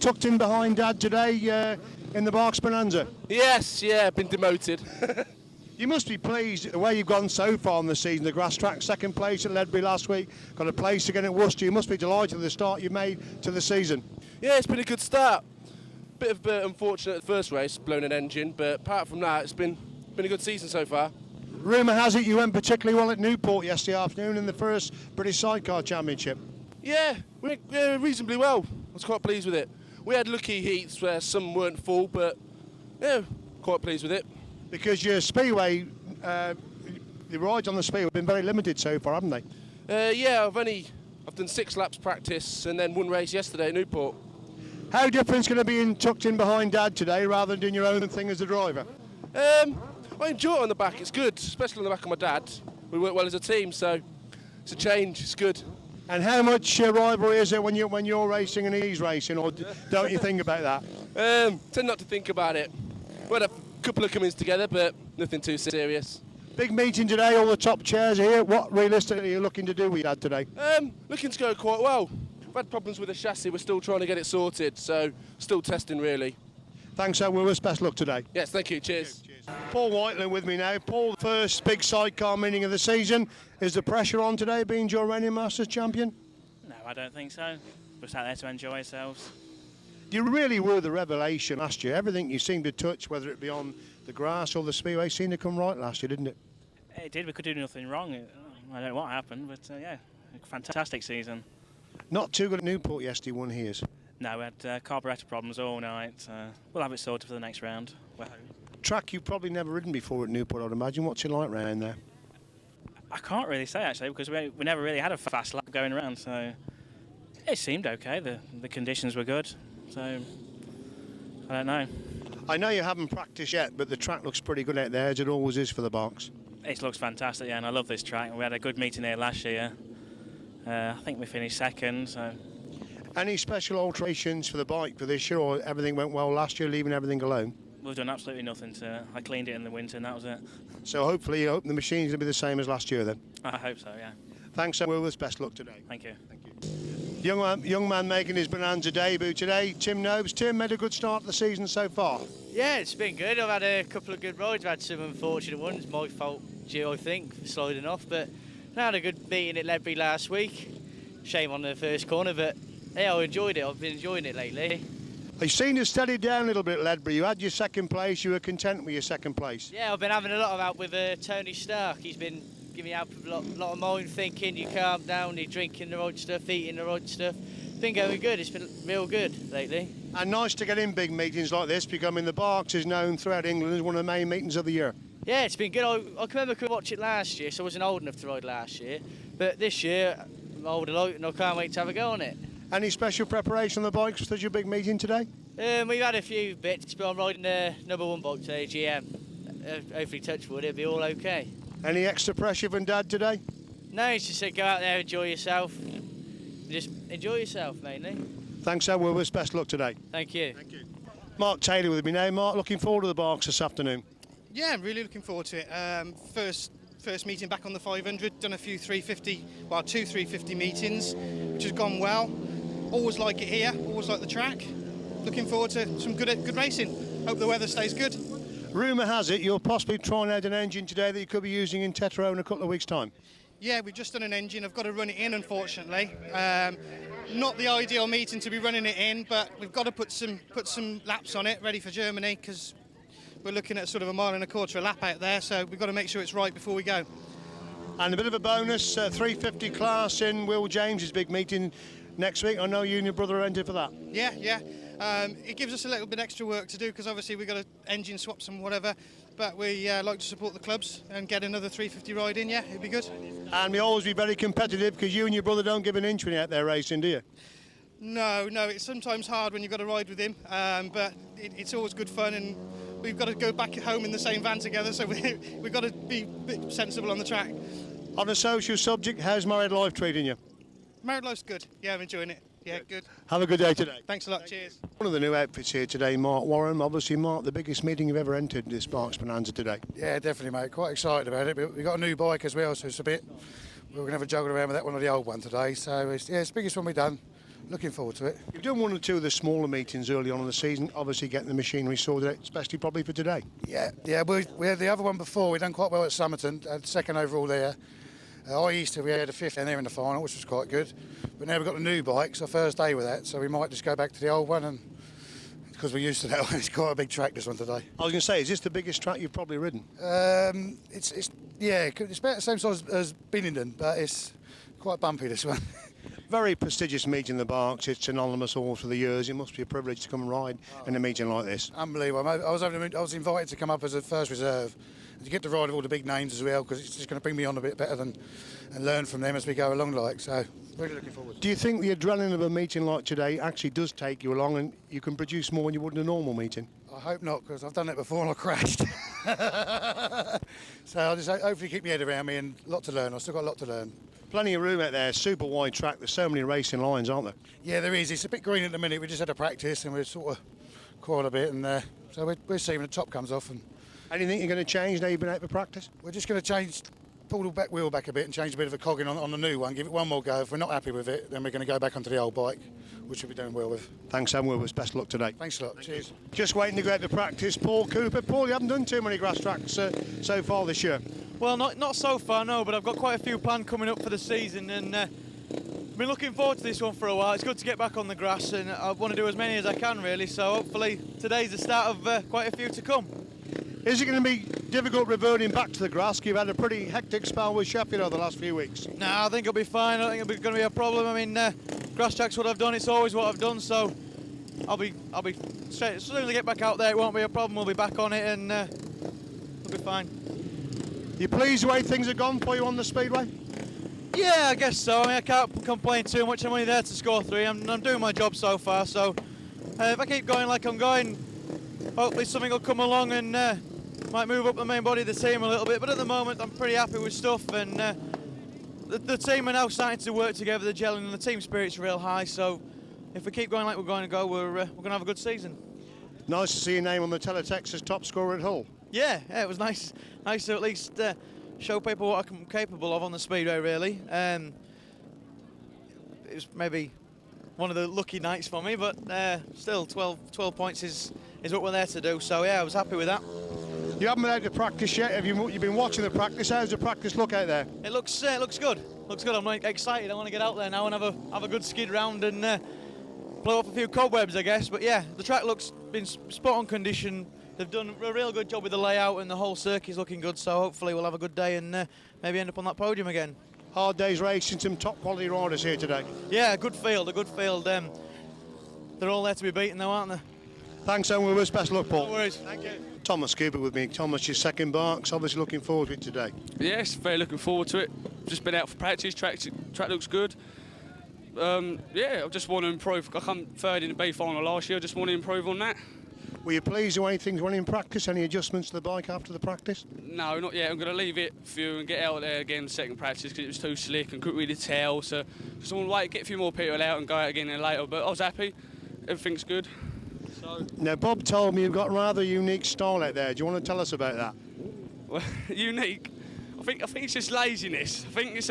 tucked in behind Dad today in the Berks Bonanza? Yes, yeah, been demoted. You must be pleased the way you've gone so far in the season. The grass track, second place at Ledbury last week, got a place again at Worcester. You must be delighted with the start you've made to the season. Yeah, it's been a good start. Bit of unfortunate at the first race, blown an engine, but apart from that, it's been a good season so far. Rumour has it you went particularly well at Newport yesterday afternoon in the first British Sidecar Championship. Yeah, we went reasonably well. I was quite pleased with it. We had lucky heats where some weren't full, but yeah, quite pleased with it. Because your Speedway, the rides on the Speedway have been very limited so far, haven't they? Yeah, I've done 6 laps practice and then 1 race yesterday at Newport. How different is going to be tucked in behind Dad today rather than doing your own thing as a driver? I enjoy it on the back, it's good, especially on the back of my dad. We work well as a team, so it's a change, it's good. And how much rivalry is there when you're racing and he's racing, or don't you think about that? Tend not to think about it. We had a couple of come-ins together, but nothing too serious. Big meeting today, all the top chairs here. What realistically are you looking to do with Dad today? Looking to go quite well. We've had problems with the chassis, we're still trying to get it sorted, so still testing really. Thanks, Will. Best luck today. Yes, thank you. Cheers. Paul Whitelam with me now. Paul, the first big sidecar meeting of the season. Is the pressure on today being your reigning Masters champion? No, I don't think so. We're sat there to enjoy ourselves. You really were the revelation last year. Everything you seemed to touch, whether it be on the grass or the Speedway, seemed to come right last year, didn't it? It did. We could do nothing wrong. I don't know what happened, but yeah, a fantastic season. Not too good at Newport yesterday, won here's. No, we had carburettor problems all night. We'll have it sorted for the next round. We're home. Track you've probably never ridden before at Newport, I'd imagine. What's it like round there? I can't really say actually, because we never really had a fast lap going around, so it seemed okay. The conditions were good, so I don't know. I know you haven't practiced yet, but the track looks pretty good out there, as it always is for the Berks. It looks fantastic, yeah, and I love this track. We had a good meeting here last year. I think we finished second, so. Any special alterations for the bike for this year, or everything went well last year, leaving everything alone? We've done absolutely nothing to it. I cleaned it in the winter and that was it. So hopefully you hope the machine's going to be the same as last year then? I hope so, yeah. Thanks, Will. Best luck today. Thank you. Thank you. Young man making his Bonanza debut today, Tim Nobes. Tim, made a good start to the season so far. Yeah, it's been good. I've had a couple of good rides. I've had some unfortunate ones. My fault due, I think, for sliding off. But I had a good meeting at Ledbury last week. Shame on the first corner, but yeah, I enjoyed it. I've been enjoying it lately. I've seen you steady down a little bit at Ledbury. You had your second place. You were content with your second place. Yeah, I've been having a lot of help with Tony Stark. He's been giving me help with a lot of mind thinking. You calm down, you're drinking the right stuff, eating the right stuff. Been going good. It's been real good lately. And nice to get in big meetings like this, because I mean, the Berks is known throughout England as one of the main meetings of the year. Yeah, it's been good. I can remember I could watch it last year, so I wasn't old enough to ride last year. But this year, I'm older and I can't wait to have a go on it. Any special preparation on the bikes for your big meeting today? We've had a few bits, but I'm riding the number 1 bike today, GM. Hopefully, touch wood, it'll be all okay. Any extra pressure from Dad today? No, it's just go out there, enjoy yourself. Just enjoy yourself, mainly. Thanks, Will. Best luck today. Thank you. Thank you. Mark Taylor with me now. Mark, looking forward to the Berks this afternoon. Yeah, I'm really looking forward to it. First meeting back on the 500, done a few 350, well, 2 350 meetings, which has gone well. Always like it here, always like the track. Looking forward to some good racing. Hope the weather stays good. Rumour has it you're possibly trying out an engine today that you could be using in Tyrrell in a couple of weeks' time. Yeah, we've just done an engine. I've got to run it in, unfortunately. Not the ideal meeting to be running it in, but we've got to put some laps on it, ready for Germany, because we're looking at sort of 1.25 miles a lap out there, so we've got to make sure it's right before we go. And a bit of a bonus, 350 class in Will James's big meeting next week. I know you and your brother are entered for that. Yeah. It gives us a little bit extra work to do, because obviously we've got to engine swaps and whatever, but we like to support the clubs and get another 350 ride in. Yeah, it'd be good. And we always be very competitive, because you and your brother don't give an inch when you're out there racing, do you? No, it's sometimes hard when you've got to ride with him, but it's always good fun, and we've got to go back home in the same van together, so we've got to be a bit sensible on the track. On a social subject, how's married life treating you? Married life's good. Yeah, I'm enjoying it. Yeah, good. Have a good day today. Thanks a lot. Cheers. One of the new outfits here today, Mark Warren. Obviously, Mark, the biggest meeting you've ever entered this Berks Bonanza today. Yeah, definitely, mate. Quite excited about it. But we've got a new bike as well, so it's a bit. We're going to have a juggle around with that one or the old one today. So it's the biggest one we've done. looking forward to it. You've done one or two of the smaller meetings early on in the season, obviously getting the machinery sorted out, especially probably for today. Yeah, we had the other one before. We done quite well at Somerton, had second overall there. Easter we had a fifth and there in the final, which was quite good. But now we've got the new bike, so first day with that, so we might just go back to the old one, and because we're used to that one. It's quite a big track, this one today. I was going to say, is this the biggest track you've probably ridden? It's about the same size as Binnington, but it's quite bumpy, this one. Very prestigious meeting, the Berks. It's synonymous all for the years. It must be a privilege to come and ride in a meeting like this. Unbelievable. I was invited to come up as a first reserve and to get to ride with all the big names as well, because it's just going to bring me on a bit better and learn from them as we go along. So really looking forward. Do you think the adrenaline of a meeting like today actually does take you along and you can produce more than you would in a normal meeting? I hope not, because I've done it before and I crashed. So I'll just hopefully keep my head around me, and a lot to learn. I've still got a lot to learn. Plenty of room out there, super wide track. There's so many racing lines, aren't there? Yeah, there is. It's a bit green at the minute. We just had a practice and we're sort of quite a bit, and so we'll see when the top comes off. And Anything you're going to change now you've been out for practice? we're just going to pull the back wheel back a bit and change a bit of a cogging on the new one. Give it one more go. If we're not happy with it, then we're going to go back onto the old bike, which we'll be doing well with. Thanks, Sam Wilbers. Best luck today. Thanks a lot. Cheers. Just waiting to go out to practice, Paul Cooper. Paul, you haven't done too many grass tracks so far this year. Well, not so far, no, but I've got quite a few planned coming up for the season, and been looking forward to this one for a while. It's good to get back on the grass, and I want to do as many as I can, really, so hopefully today's the start of quite a few to come. Is it going to be difficult reverting back to the grass? You've had a pretty hectic spell with Sheffield over the last few weeks. No, I think it'll be fine. I don't think it's going to be a problem. I mean, grass track's what I've done. It's always what I've done, so I'll be straight. As soon as I get back out there, it won't be a problem. We'll be back on it, and it'll be fine. You pleased the way things have gone for you on the speedway? Yeah, I guess so. I mean, I can't complain too much. I'm only there to score 3. I'm doing my job so far, so if I keep going like I'm going, hopefully something will come along and might move up the main body of the team a little bit. But at the moment, I'm pretty happy with stuff, and the team are now starting to work together, the gelling, and the team spirit's real high, so if we keep going like we're going to go, we're going to have a good season. Nice to see your name on the Teletext as top scorer at Hull. Yeah, it was nice to at least show people what I'm capable of on the speedway, really. It was maybe one of the lucky nights for me, but still 12 points is what we're there to do, so yeah, I was happy with that. You haven't been out to practice yet. You've been watching the practice. How's the practice look out there? It looks good. I'm like excited. I want to get out there now and have a good skid round and blow up a few cobwebs, I guess. But yeah, the track been spot on condition. They've done a real good job with the layout, and the whole circuit's looking good. So hopefully we'll have a good day and maybe end up on that podium again. Hard day's racing, some top quality riders here today. Yeah, a good field. They're all there to be beaten, though, aren't they? Thanks, and we wish best luck, Paul. No worries. Thank you. Thomas Cooper with me. Thomas, your second Berks. Obviously looking forward to it today. Yes, very looking forward to it. Just been out for practice. Track looks good. I just want to improve. I come third in the B final last year. I just want to improve on that. Were you pleased with any things went in practice? Any adjustments to the bike after the practice? No, not yet. I'm going to leave it for you and get out there again second practice because it was too slick and couldn't really tell. So just want to wait, get a few more people out and go out again later. But I was happy. Everything's good. So. Now, Bob told me you've got a rather unique style out there. Do you want to tell us about that? Well, unique. I think it's just laziness. I think it's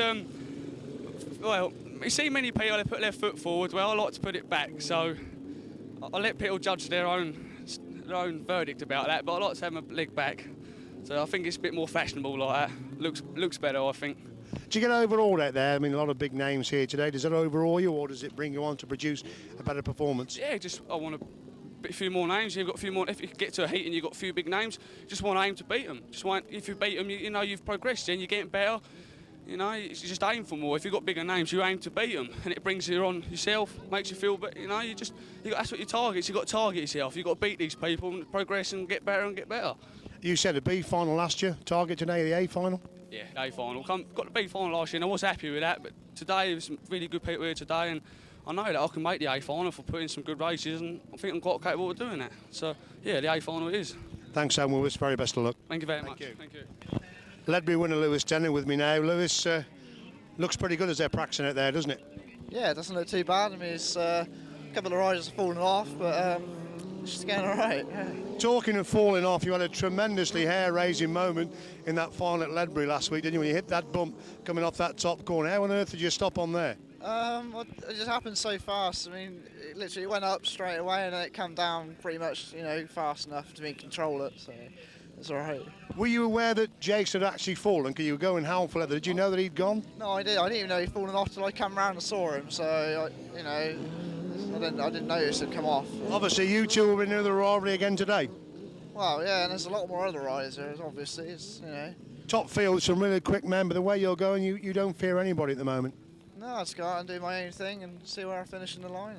well, you see many people they put their foot forward. Well, I like to put it back. So I let people judge their own verdict about that. But I like to have my leg back. So I think it's a bit more fashionable like that. Looks better, I think. Do you get overawed out there? I mean, a lot of big names here today. Does that overawe you, or does it bring you on to produce a better performance? Yeah, I want to. A few more names. You've got a few more. If you get to a heat and you've got a few big names, just want to aim to beat them. If you beat them, you know you've progressed and you're getting better. You know, you just aim for more. If you've got bigger names, you aim to beat them, and it brings you on yourself, makes you feel better. You know, that's what your targets. You've got to target yourself. You've got to beat these people and progress and get better and get better. You said a B final last year. Target today the A final. Yeah, A final. Got the B final last year, and I was happy with that. But today there was some really good people here today, and I know that I can make the A final if I put in some good races, and I think I'm quite capable of doing that. So, yeah, the A final it is. Thanks, Sam Willis. Very best of luck. Thank you very much. Thank you. Ledbury winner Lewis Denham with me now. Lewis, looks pretty good as they're practicing it there, doesn't it? Yeah, it doesn't look too bad. I mean, it's a couple of riders have fallen off, but it's just going all right. Yeah. Talking of falling off, you had a tremendously hair-raising moment in that final at Ledbury last week, didn't you? When you hit that bump coming off that top corner. How on earth did you stop on there? Well, it just happened so fast. I mean, it literally went up straight away and then it came down pretty much, fast enough to me control it. So it's all right. Were you aware that Jason had actually fallen? Because you were going hell for leather. Did you know that he'd gone? No, I didn't even know he'd fallen off till I came round and saw him. So, I didn't notice it come off. Obviously, you two were in another rivalry again today. Well, yeah, and there's a lot more other riders, obviously. Top field, some really quick men, but the way you're going, you don't fear anybody at the moment. No, I just go out and do my own thing and see where I finish in the line,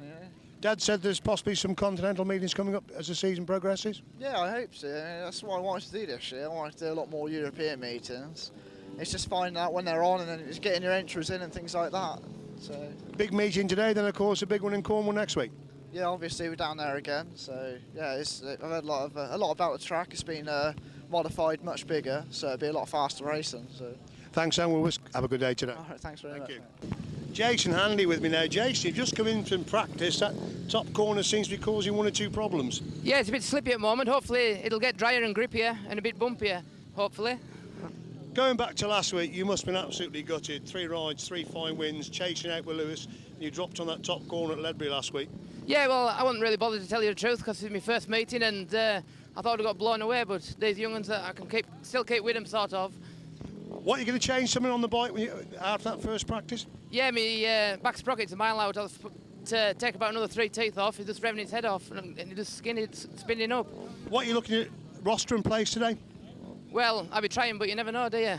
Dad said there's possibly some continental meetings coming up as the season progresses. Yeah, I hope so. That's what I wanted to do this year. I wanted to do a lot more European meetings. It's just finding out when they're on and then just getting your entries in and things like that. So big meeting today, then of course a big one in Cornwall next week. Yeah, obviously we're down there again. So yeah, I've heard a lot about the track. It's been modified much bigger, so it'll be a lot faster racing. So thanks, and we'll have a good day today. All right, thanks very much. You. Jason Handley with me now. Jason, you've just come in from practice. That top corner seems to be causing one or two problems. Yeah, it's a bit slippy at the moment. Hopefully it'll get drier and grippier and a bit bumpier, hopefully. Going back to last week, you must have been absolutely gutted. 3 rides, 3 fine wins, chasing out with Lewis. You dropped on that top corner at Ledbury last week. Yeah, well, I wasn't really bothered to tell you the truth because it's my first meeting and I thought I got blown away, but these young ones I can still keep with them, sort of. What, are you going to change something on the bike when after that first practice? Yeah, my back sprocket's a mile out. I'll to take about another 3 teeth off. He's just revving his head off and he just spinning up. What are you looking at, roster and place today? Well, I'll be trying, but you never know, do you?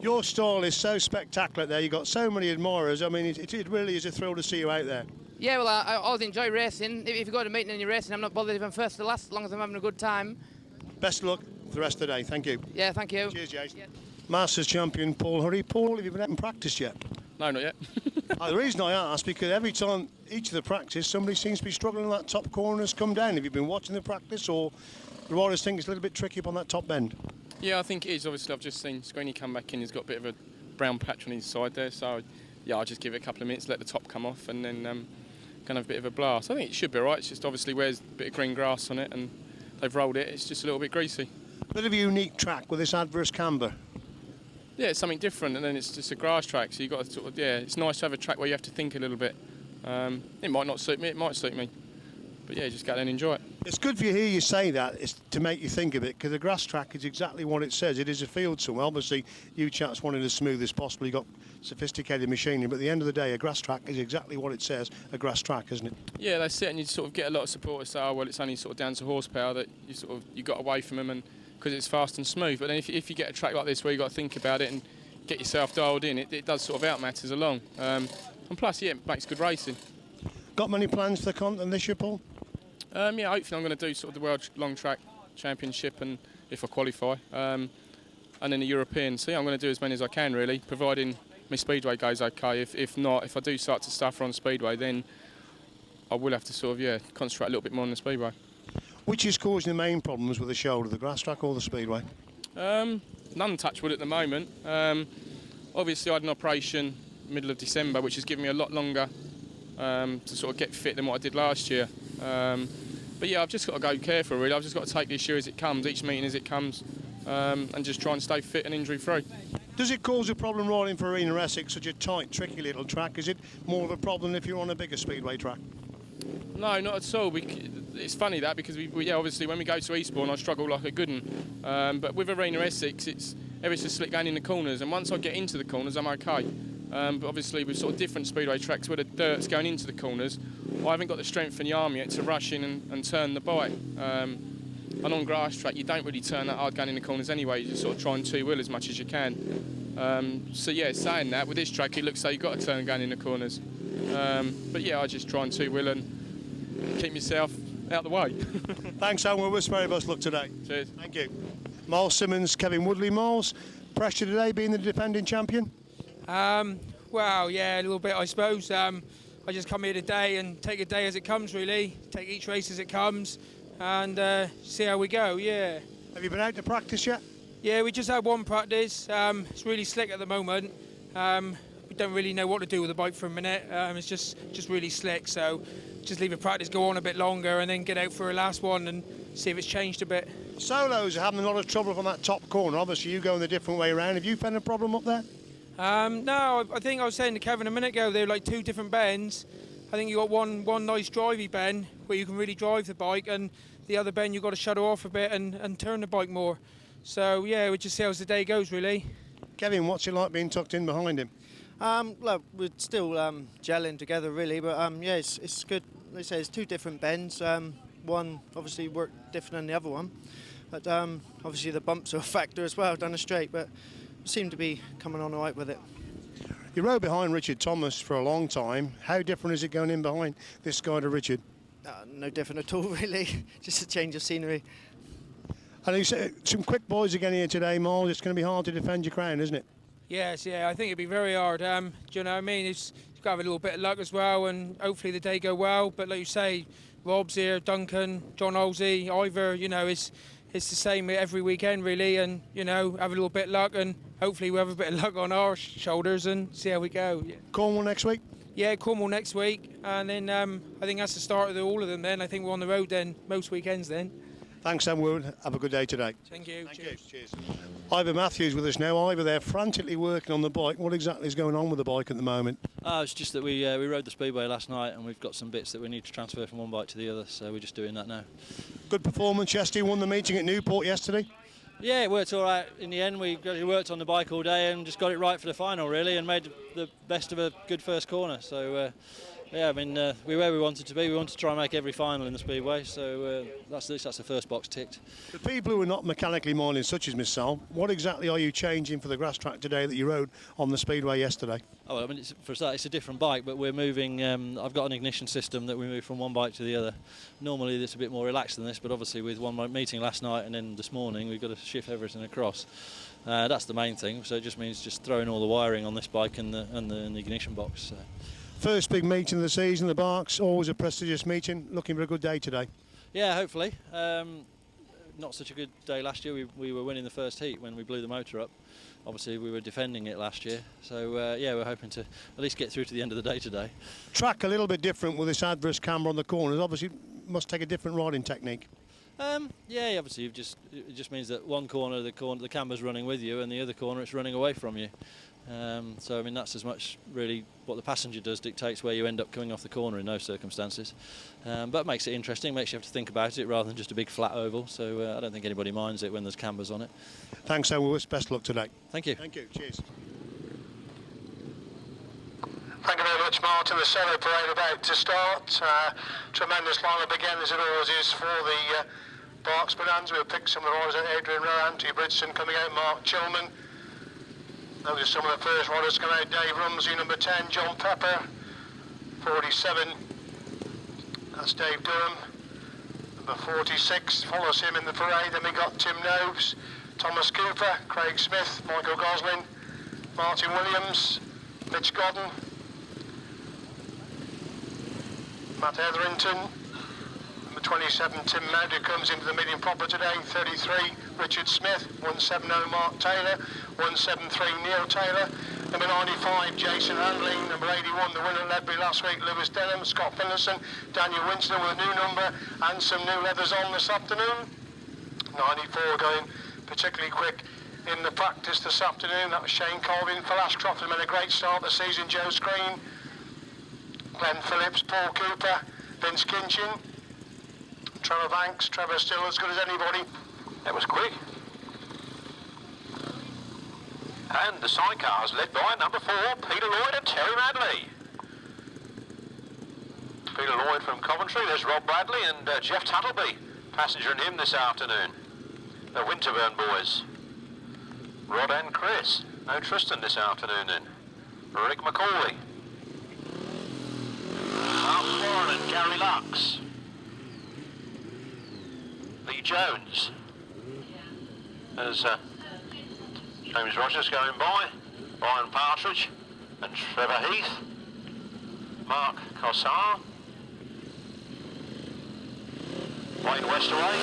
Your style is so spectacular there. You've got so many admirers. I mean, it really is a thrill to see you out there. Yeah, well, I always enjoy racing. If you go to a meeting and you're racing, I'm not bothered if I'm first or last, as long as I'm having a good time. Best of luck for the rest of the day. Thank you. Yeah, thank you. Cheers, Jason. Yeah. Masters champion Paul Hurry. Paul, have you been out and practiced yet? No, not yet. The reason I ask, because every time each of the practice, somebody seems to be struggling on that top corner has come down. Have you been watching the practice, or the riders think it's a little bit tricky up on that top bend? Yeah, I think it is. Obviously, I've just seen Screeny come back in. He's got a bit of a brown patch on his side there. So, yeah, I'll just give it a couple of minutes, let the top come off, and then kind of a bit of a blast. I think it should be all right. It's just obviously where's a bit of green grass on it, and they've rolled it. It's just a little bit greasy. Bit of a unique track with this adverse camber. Yeah, it's something different, and then it's just a grass track, so you've got to sort of, yeah, it's nice to have a track where you have to think a little bit. It might not suit me, it might suit me. But yeah, just go there and enjoy it. It's good to hear you say that, it's to make you think of it, because the grass track is exactly what it says. It is a field somewhere. Obviously, you chaps wanted as smooth as possible. You've got sophisticated machinery, but at the end of the day, a grass track is exactly what it says, a grass track, isn't it? Yeah, that's it, and you sort of get a lot of supporters say, oh, well, it's only sort of down to horsepower that you got away from them, and because it's fast and smooth. But then if you get a track like this where you've got to think about it and get yourself dialed in, it does sort of outmatters along. And plus, yeah, it makes good racing. Got many plans for the continent this year, Paul? Yeah, hopefully I'm going to do sort of the World Long Track Championship, and if I qualify, and then the European. So yeah, I'm going to do as many as I can, really, providing my speedway goes okay. If not, if I do start to suffer on speedway, then I will have to sort of, concentrate a little bit more on the speedway. Which is causing the main problems with the shoulder, the grass track or the speedway? None, touch wood, at the moment. Obviously I had an operation middle of December, which has given me a lot longer to sort of get fit than what I did last year. But yeah, I've just got to go careful, really. I've just got to take this year as it comes, each meeting as it comes, and just try and stay fit and injury free. Does it cause a problem riding for Arena Essex, such a tight, tricky little track? Is it more of a problem if you're on a bigger speedway track? No, not at all. It's funny that, because we obviously when we go to Eastbourne I struggle like a good one. But with Arena Essex it's ever so slick going in the corners, and once I get into the corners I'm okay. But obviously with sort of different speedway tracks where the dirt's going into the corners, I haven't got the strength in the arm yet to rush in and turn the bike. And on grass track you don't really turn that hard going in the corners anyway, you just sort of try and two-wheel as much as you can. So yeah, saying that, with this track it looks like you've got to turn going in the corners. But yeah, I just try and two-wheel and keep myself out the way. Thanks, Alan. We'll wish very best luck today. Cheers. Thank you. Myles, Simmons, Kevin Woodley. Myles, pressure today being the defending champion? Well, yeah, a little bit, I suppose. I just come here today and take a day as it comes, really. Take each race as it comes and see how we go, yeah. Have you been out to practice yet? Yeah, we just had one practice. It's really slick at the moment. We don't really know what to do with the bike for a minute. It's just really slick, so just leave a practice go on a bit longer and then get out for a last one and see if it's changed a bit. Solos are having a lot of trouble from that top corner. Obviously, you going the different way around. Have you found a problem up there? No, I think I was saying to Kevin a minute ago, they're like two different bends. I think you got one nice drivey bend where you can really drive the bike, and the other bend you've got to shut off a bit and turn the bike more. So yeah, we just see how the day goes really. Kevin, what's it like being tucked in behind him? Look, we're still gelling together really, but yeah, it's good. Like I say, it's two different bends. One obviously worked different than the other one, but obviously the bumps are a factor as well down the straight, but we seem to be coming on all right with it. You rode behind Richard Thomas for a long time. How different is it going in behind this guy to Richard? No different at all really, just a change of scenery. And you said some quick boys again here today, Myles. It's going to be hard to defend your crown, isn't it? Yes, yeah, I think it'd be very hard. Do you know what I mean? You've got to have a little bit of luck as well, and hopefully the day go well. But like you say, Rob's here, Duncan, John Halsey, Ivor, you know, it's the same every weekend really, and you know, have a little bit of luck, and hopefully we'll have a bit of luck on our shoulders and see how we go. Yeah. Cornwall next week? Yeah, Cornwall next week, and then I think that's the start of all of them then. I think we're on the road then, most weekends then. Thanks, Sam Wood. Have a good day today. Thank you. Cheers. Ivor Matthews with us now. Ivor, they're frantically working on the bike. What exactly is going on with the bike at the moment? It's just that we rode the speedway last night, and we've got some bits that we need to transfer from one bike to the other, so we're just doing that now. Good performance yesterday. Won the meeting at Newport yesterday. Yeah, it worked all right in the end. We worked on the bike all day and just got it right for the final really, and made the best of a good first corner. So yeah, I mean we're where we wanted to be. We wanted to try and make every final in the speedway, so that's the first box ticked. The people who are not mechanically minded, such as myself, what exactly are you changing for the grass track today that you rode on the speedway yesterday? Oh, well, I mean, for a start, it's a different bike, but we're moving. I've got an ignition system that we move from one bike to the other. Normally, it's a bit more relaxed than this, but obviously, with one meeting last night and then this morning, we've got to shift everything across. That's the main thing. So it just means just throwing all the wiring on this bike and the ignition box. So. First big meeting of the season, the Berks. Always a prestigious meeting. Looking for a good day today. Yeah, hopefully. Not such a good day last year. We were winning the first heat when we blew the motor up. Obviously, we were defending it last year, so yeah, we're hoping to at least get through to the end of the day today. Track a little bit different with this adverse camber on the corners. Obviously, must take a different riding technique. Yeah, obviously, it just means that one corner, the camber's running with you, and the other corner, it's running away from you. So I mean, that's as much really what the passenger does dictates where you end up coming off the corner in those circumstances. But it makes it interesting, makes you have to think about it rather than just a big flat oval. So I don't think anybody minds it when there's cambers on it. Thanks, Lewis. Best luck today. Thank you. Thank you. Cheers. Thank you very much, Martin. The solo parade about to start. Tremendous lineup again, as it always is for the Berks Bonanza. We'll pick some of the riders out. Adrian Rowe, Anthony Bridgeton coming out, Mark Chilman. Those are some of the first riders coming out. Dave Rumsey, number 10, John Pepper, 47. That's Dave Durham. Number 46 follows him in the parade. Then we got Tim Nobes, Thomas Cooper, Craig Smith, Michael Goslin, Martin Williams, Mitch Godden, Matt Etherington, number 27 Tim Mount, who comes into the meeting proper today, 33 Richard Smith, 170 Mark Taylor, 173 Neil Taylor, number 95 Jason Handley, number 81 the winner Ledbury last week, Lewis Denham, Scott Finlayson, Daniel Winston with a new number and some new leathers on this afternoon. 94 going particularly quick in the practice this afternoon. That was Shane Colvin. For Ashcroft has made a great start this season. Joe Screen, Glenn Phillips, Paul Cooper, Vince Kinchen, Trevor Banks. Trevor's still as good as anybody. That was quick. And the Sidecars led by number 4, Peter Lloyd and Terry Radley. Peter Lloyd from Coventry, there's Rob Bradley and Jeff Tuttleby, passenger in him this afternoon. The Winterburn boys. Rod and Chris, no Tristan this afternoon then. Rick McCauley. Mark Warren and Gary Lux. Lee Jones. There's James Rogers going by, Brian Partridge and Trevor Heath, Mark Cossar, Wayne Westeray,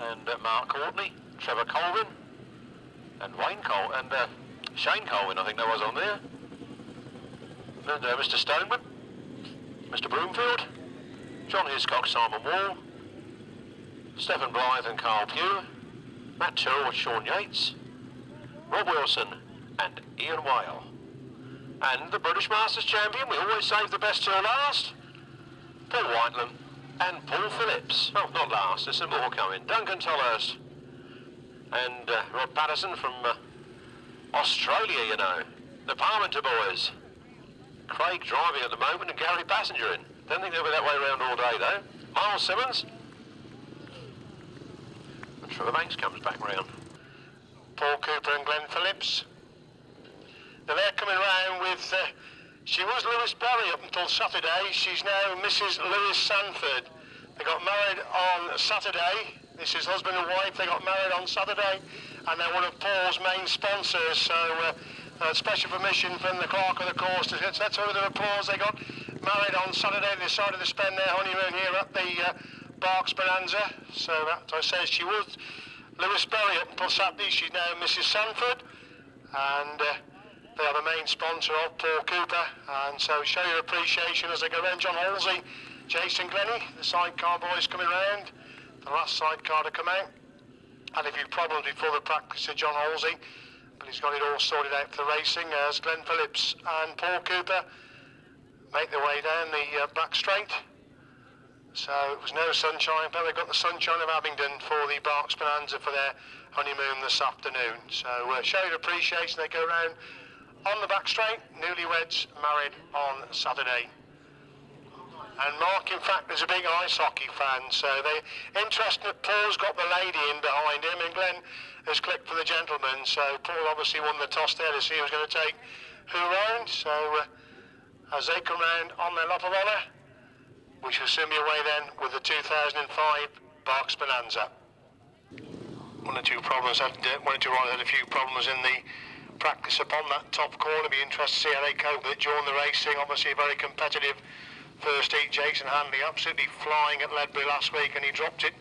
and Mark Courtney, Trevor Colvin, and Shane Colvin, I think there was on there, and Mr. Stoneman, Mr. Broomfield, John Hiscock, Simon Wall, Stephen Blythe and Carl Pugh, Matt Tyrrell, Sean Yates, Rob Wilson and Ian Whale. And the British Masters champion, we always save the best till last, Paul Whitelam and Paul Phillips. Oh, not last, there's some more coming. Duncan Tolhurst and Rod Patterson from Australia, you know. The Parmenter boys. Craig driving at the moment and Gary passengering. Don't think they'll be that way around all day though. Myles Simmons. And Trevor Banks comes back round. Paul Cooper and Glenn Phillips. Now they're coming round with, she was Lewis Barry up until Saturday. She's now Mrs. Lewis Sanford. They got married on Saturday. This is husband and wife. They got married on Saturday, and they're one of Paul's main sponsors. So special permission from the clerk of the course to let's have a bit of applause. They got married on Saturday. They decided to spend their honeymoon here at the Berks Bonanza. So that, as I said, she was Lewis Berry up until Saturday. She's now Mrs. Sanford, and they are the main sponsor of Paul Cooper. And so show your appreciation as they go round. John Halsey, Jason Glennie, the sidecar boys coming round. The last sidecar to come out. Had a few problems before the practice to John Halsey, but he's got it all sorted out for the racing as Glenn Phillips and Paul Cooper make their way down the back straight. So it was no sunshine, but they got the sunshine of Abingdon for the Berks Bonanza for their honeymoon this afternoon. So show your appreciation. They go round on the back straight, newlyweds married on Saturday. And Mark, in fact, is a big ice hockey fan, so they're interested that Paul's got the lady in behind him, and Glenn has clicked for the gentleman. So Paul obviously won the toss there to see who's going to take who round. So as they come round on their lap of honour, we shall soon be away then with the 2005 Berks Bonanza. One or two riders had a few problems in the practice upon that top corner. Be interested to see how they cope with it during the racing. Obviously a very competitive first heat. Jason Handley absolutely flying at Ledbury last week, and he dropped it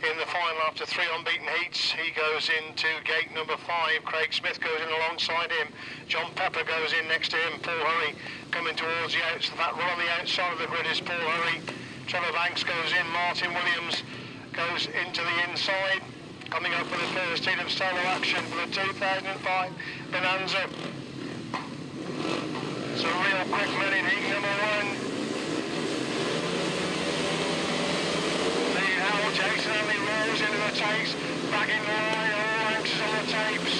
in the final after 3 unbeaten heats. He goes into gate number 5. Craig Smith goes in alongside him. John Pepper goes in next to him. Paul Hurry coming towards the outside. That run on the outside of the grid is Paul Hurry. Trevor Banks goes in. Martin Williams goes into the inside. Coming up for the first heat of solo action for the 2005 Bonanza. It's a real quick man in heat number 1. Jason Handley rolls into the tapes, back in the line, all anxious on the tapes.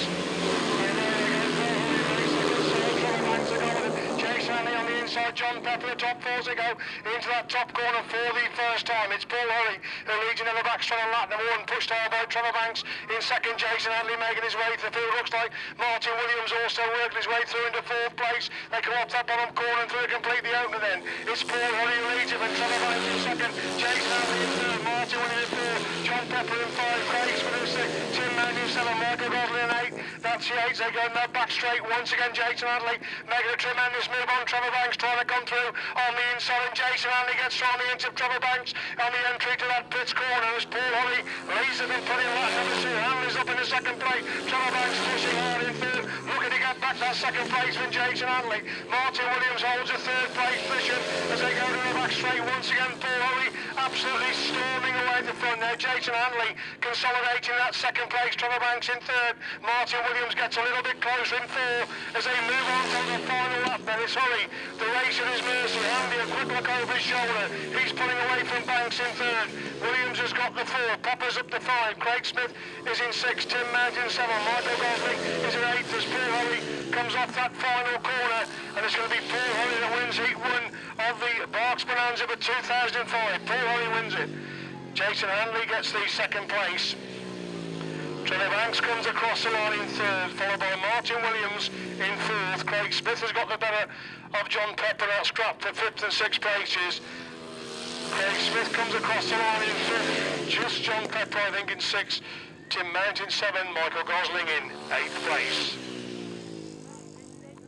Jason Handley on the inside, John Pepper, the top 4 as they go into that top corner for the first time. It's Paul Hurry who leads in the back straight on lap number 1, pushed out by Trevor Banks. In second, Jason Handley making his way through the field. Looks like Martin Williams also working his way through into 4th place. They come up that bottom corner and through to complete the opener then. It's Paul Hurry who leads him, and Trevor Banks in second, Jason Handley in 3rd, Martin Williams in 4th, John Pepper in 5, Craig Smith in 6, Tim Mann in 7, Michael Godden in 8. That's the 8s. They go in that back straight once again. Jason Handley making a tremendous move on Trevor Banks, trying to come through on the inside, and Jason Handley gets through on the into Trevor Banks on the entry to that pits corner as Paul Hurry leads them and putting lap number 2. Handley's up in the second place. Trevor Banks pushing hard in 3rd, looking to get back that second place from Jason Handley. Martin Williams holds a 3rd place position as they go to the back straight once again. Paul Hurry absolutely storming away at the front now. Jason Handley consolidating that second place. Trevor Banks in 3rd. Martin Williams gets a little bit closer in 4 as they move on to the final lap. Then it's Hurry, the race at his mercy. Handley a quick look over his shoulder. He's pulling away from Banks in 3rd. Williams has got the 4. Popper's up to 5. Craig Smith is in 6. Tim Mount in 7. Michael Gosling is in 8th as Paul Hurry comes off that final corner, and it's going to be Paul Hurry that wins heat 1 of the Berks Bonanza for 2005. Paul Hurry wins it. Jason Handley gets the second place. Trevor Banks comes across the line in 3rd, followed by Martin Williams in 4th. Craig Smith has got the better of John Pepper, that's scrapped for 5th and 6th places. Craig Smith comes across the line in 5th, just John Pepper I think in 6th. Tim Mount in 7, Michael Gosling in 8th place.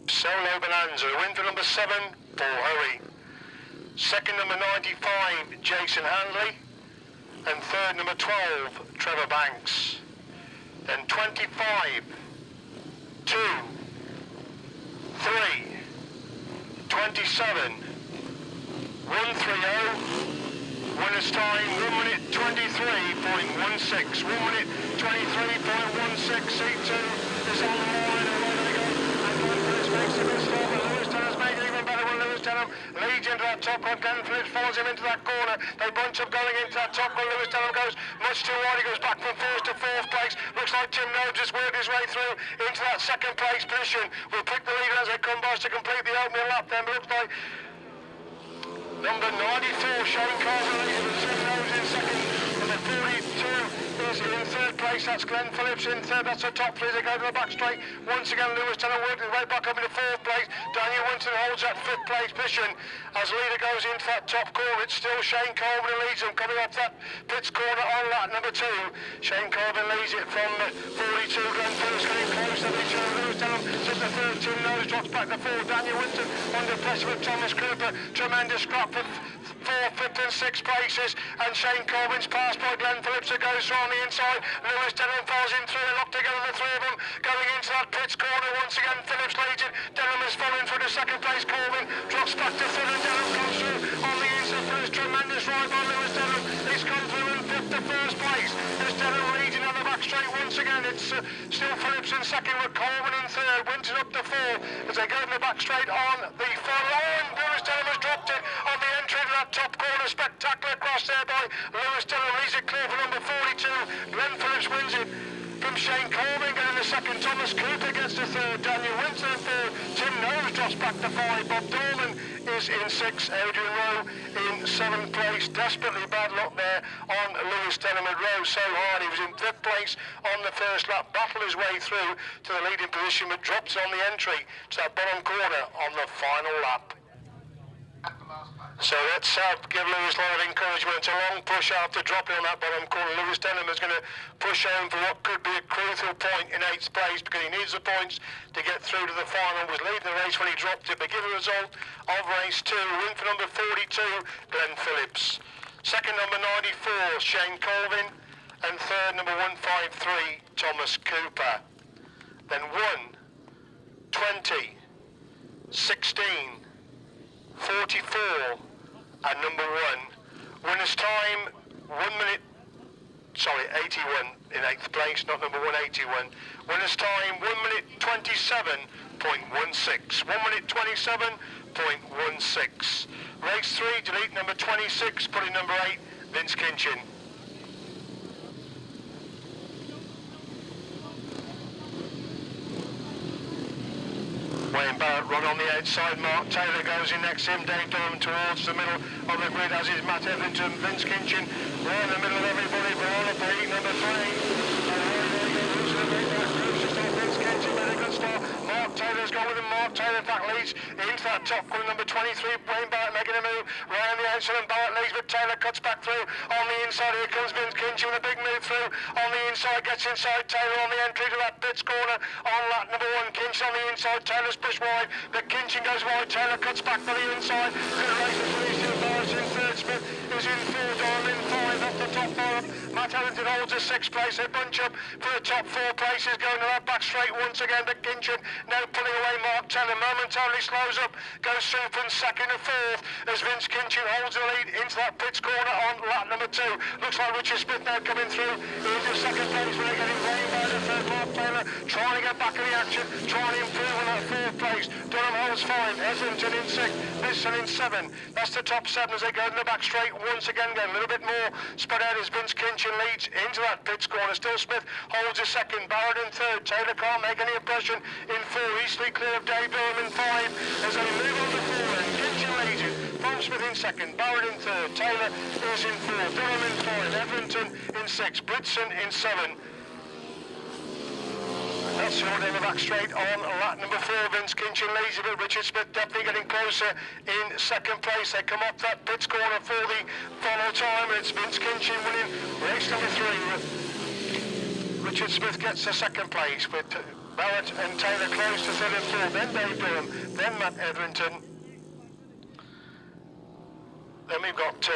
Solo Bonanza, win for number 7, Paul Hurry. Second, number 95, Jason Handley. And 3rd, number 12, Trevor Banks. Then 25, 2, 3, 27, 130, 130, Winner's time 1 minute 23.16. 1 minute 23.16. C2 is on the line. Away they go. And Phillips makes a good start, but Lewis Denham's making it even better when Lewis Denham leads into that top one. Glenn Phillips follows him into that corner. They bunch up going into that top one. Lewis Denham goes much too wide. He goes back from first to fourth place. Looks like Tim Nobes has worked his way through into that second place position. We'll pick the leader as they come by to complete the opening lap then. But looks like number 94, Shane Colvin leads with Tim Nobes in second. Number 42 is in third place. That's Glenn Phillips in third. That's the top three. They go to the back straight. Once again, Lewis Denham working his way back up into fourth place. Daniel Winterton holds that fifth place position. As leader goes into that top corner, it's still Shane Colvin who leads them. Coming off that pits corner on lap number 2. Shane Colvin leads it from 42. Glenn Phillips getting close to each other. Lewis Denham sits the third. Tim Nose drops back to 4. Daniel Winterton under pressure with Thomas Cooper. Tremendous scrap for 4th, 5th and 6th places. And Shane Colvin's passed by Glenn Phillips who goes through on the inside. Lewis Denham falls in through and locked together the three of them. Going into that pits corner once again. Phillips leads it. Denham is falling through to second place. Colvin drops back to third and Denham comes through on the inside for his tremendous ride by Lewis Denham. He's come through in 5th to first place. There's Denham leading on the back straight once again. It's still Phillips in second with Colvin in third. Winton up to 4 as they go in the back straight on the far line. Lewis Denham has dropped it on the entry to that top corner. Spectacular cross there by Lewis Denham. Leads it clear for number 42. Glenn Phillips wins it from Shane Colvin. Getting the second. Thomas Cooper gets the third. Daniel Winton in third. Tim Nose drops back to 5. Bob Dorman is in 6. Adrian Rowe in 7th place. Desperately bad luck there on Lewis Denham. Had rose so hard. He was in 5th place on the first lap. Battled his way through to the leading position, but drops on the entry to that bottom corner on the final lap. So let's give Lewis a lot of encouragement. It's a long push after dropping on that bottom corner. Lewis Denham is going to push home for what could be a crucial point in 8th place because he needs the points to get through to the final. Was leading the race when he dropped it, but give a result of race 2. Win for number 42, Glenn Phillips. Second, number 94, Shane Colvin. And third, number 153, Thomas Cooper. Then 1, 20, 16, 44 and number 1. Winner's time 81 in 8th place, not number 181. Winner's time 1 minute 27.16. 1 minute 27.16. Race 3, delete number 26, put in number 8, Vince Kinchen. Wayne Barrett run on the outside. Mark Taylor goes in next to him. Dave Durham towards the middle of the grid, as is Matt Etherington. Vince Kinchen right in the middle of everybody. Ball up the heat, number 3. Vince Kinchen made a good start. Mark Taylor's gone with him. Mark Taylor back leads into that top corner. Number 23, Wayne Barrett making a move. Right on the outside and Barrett leads, but Taylor cuts back through. On the inside, here comes Vince Kinchen with a big move through. On the inside, gets inside Taylor on the entry to that pits corner. On lap number 1, Kinchen on the inside. Taylor's pushed wide, but Kinchen goes wide. Taylor cuts back to the inside. Good race between these two. Barrett's in third. Smith is in 4. Doyle in 5. Off the top 4. Matt Etherington holds a 6th place. They bunch up for the top 4 places. Going to that back straight once again, but Kinchen now pulling away Mark Taylor. Momentarily slows up. Goes through from 2nd to 4th as Vince Kinchen holds the lead into that pits corner on lap number 2. Looks like Richard Smith now coming through into 2nd place, but they're getting blamed by the third. Mark Taylor trying to get back in the action, trying to improve on that 4th place. Durham holds 5. Etherington in 6th. Wilson in 7. That's the top 7 as they go in the back straight once again. Get a little bit more spread out as Vince Kinchen leads into that pits corner. Still Smith holds a 2nd. Barrett in 3rd. Taylor can't make any impression in 4. Eastleigh clear of Dave Durham in 5 as they move on to 4. And Kinchen leads it. From Smith in 2nd. Barrett in 3rd. Taylor is in 4. Durham in 5. Etherington in 6. Blitzen in 7. That's the order in the back straight on lap number 4. Vince Kinchen leads it, but Richard Smith definitely getting closer in 2nd place. They come up that pits corner for the final time, and it's Vince Kinchen winning race number 3. Richard Smith gets the 2nd place with Barrett and Taylor close to 3rd and 4th. Then Dave Durham, then Matt Etherington. Then we've got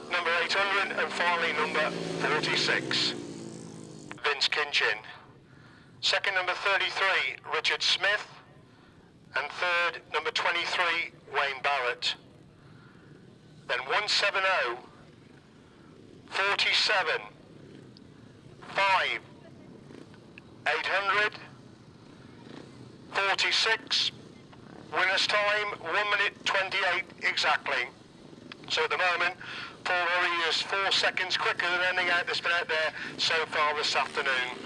number 800 and finally number 46, Vince Kinchen. 2nd, number 33, Richard Smith. And 3rd, number 23, Wayne Barrett. Then 170, 47, 5, 800, 46, winner's time 1 minute 28 exactly. So at the moment, Paul Hurry is 4 seconds quicker than anything that's been out there so far this afternoon.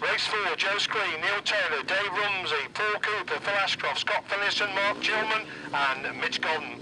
Race 4, Joe Screen, Neil Taylor, Dave Rumsey, Paul Cooper, Phil Ashcroft, Scott Phillips, Mark Gilman and Mitch Godden.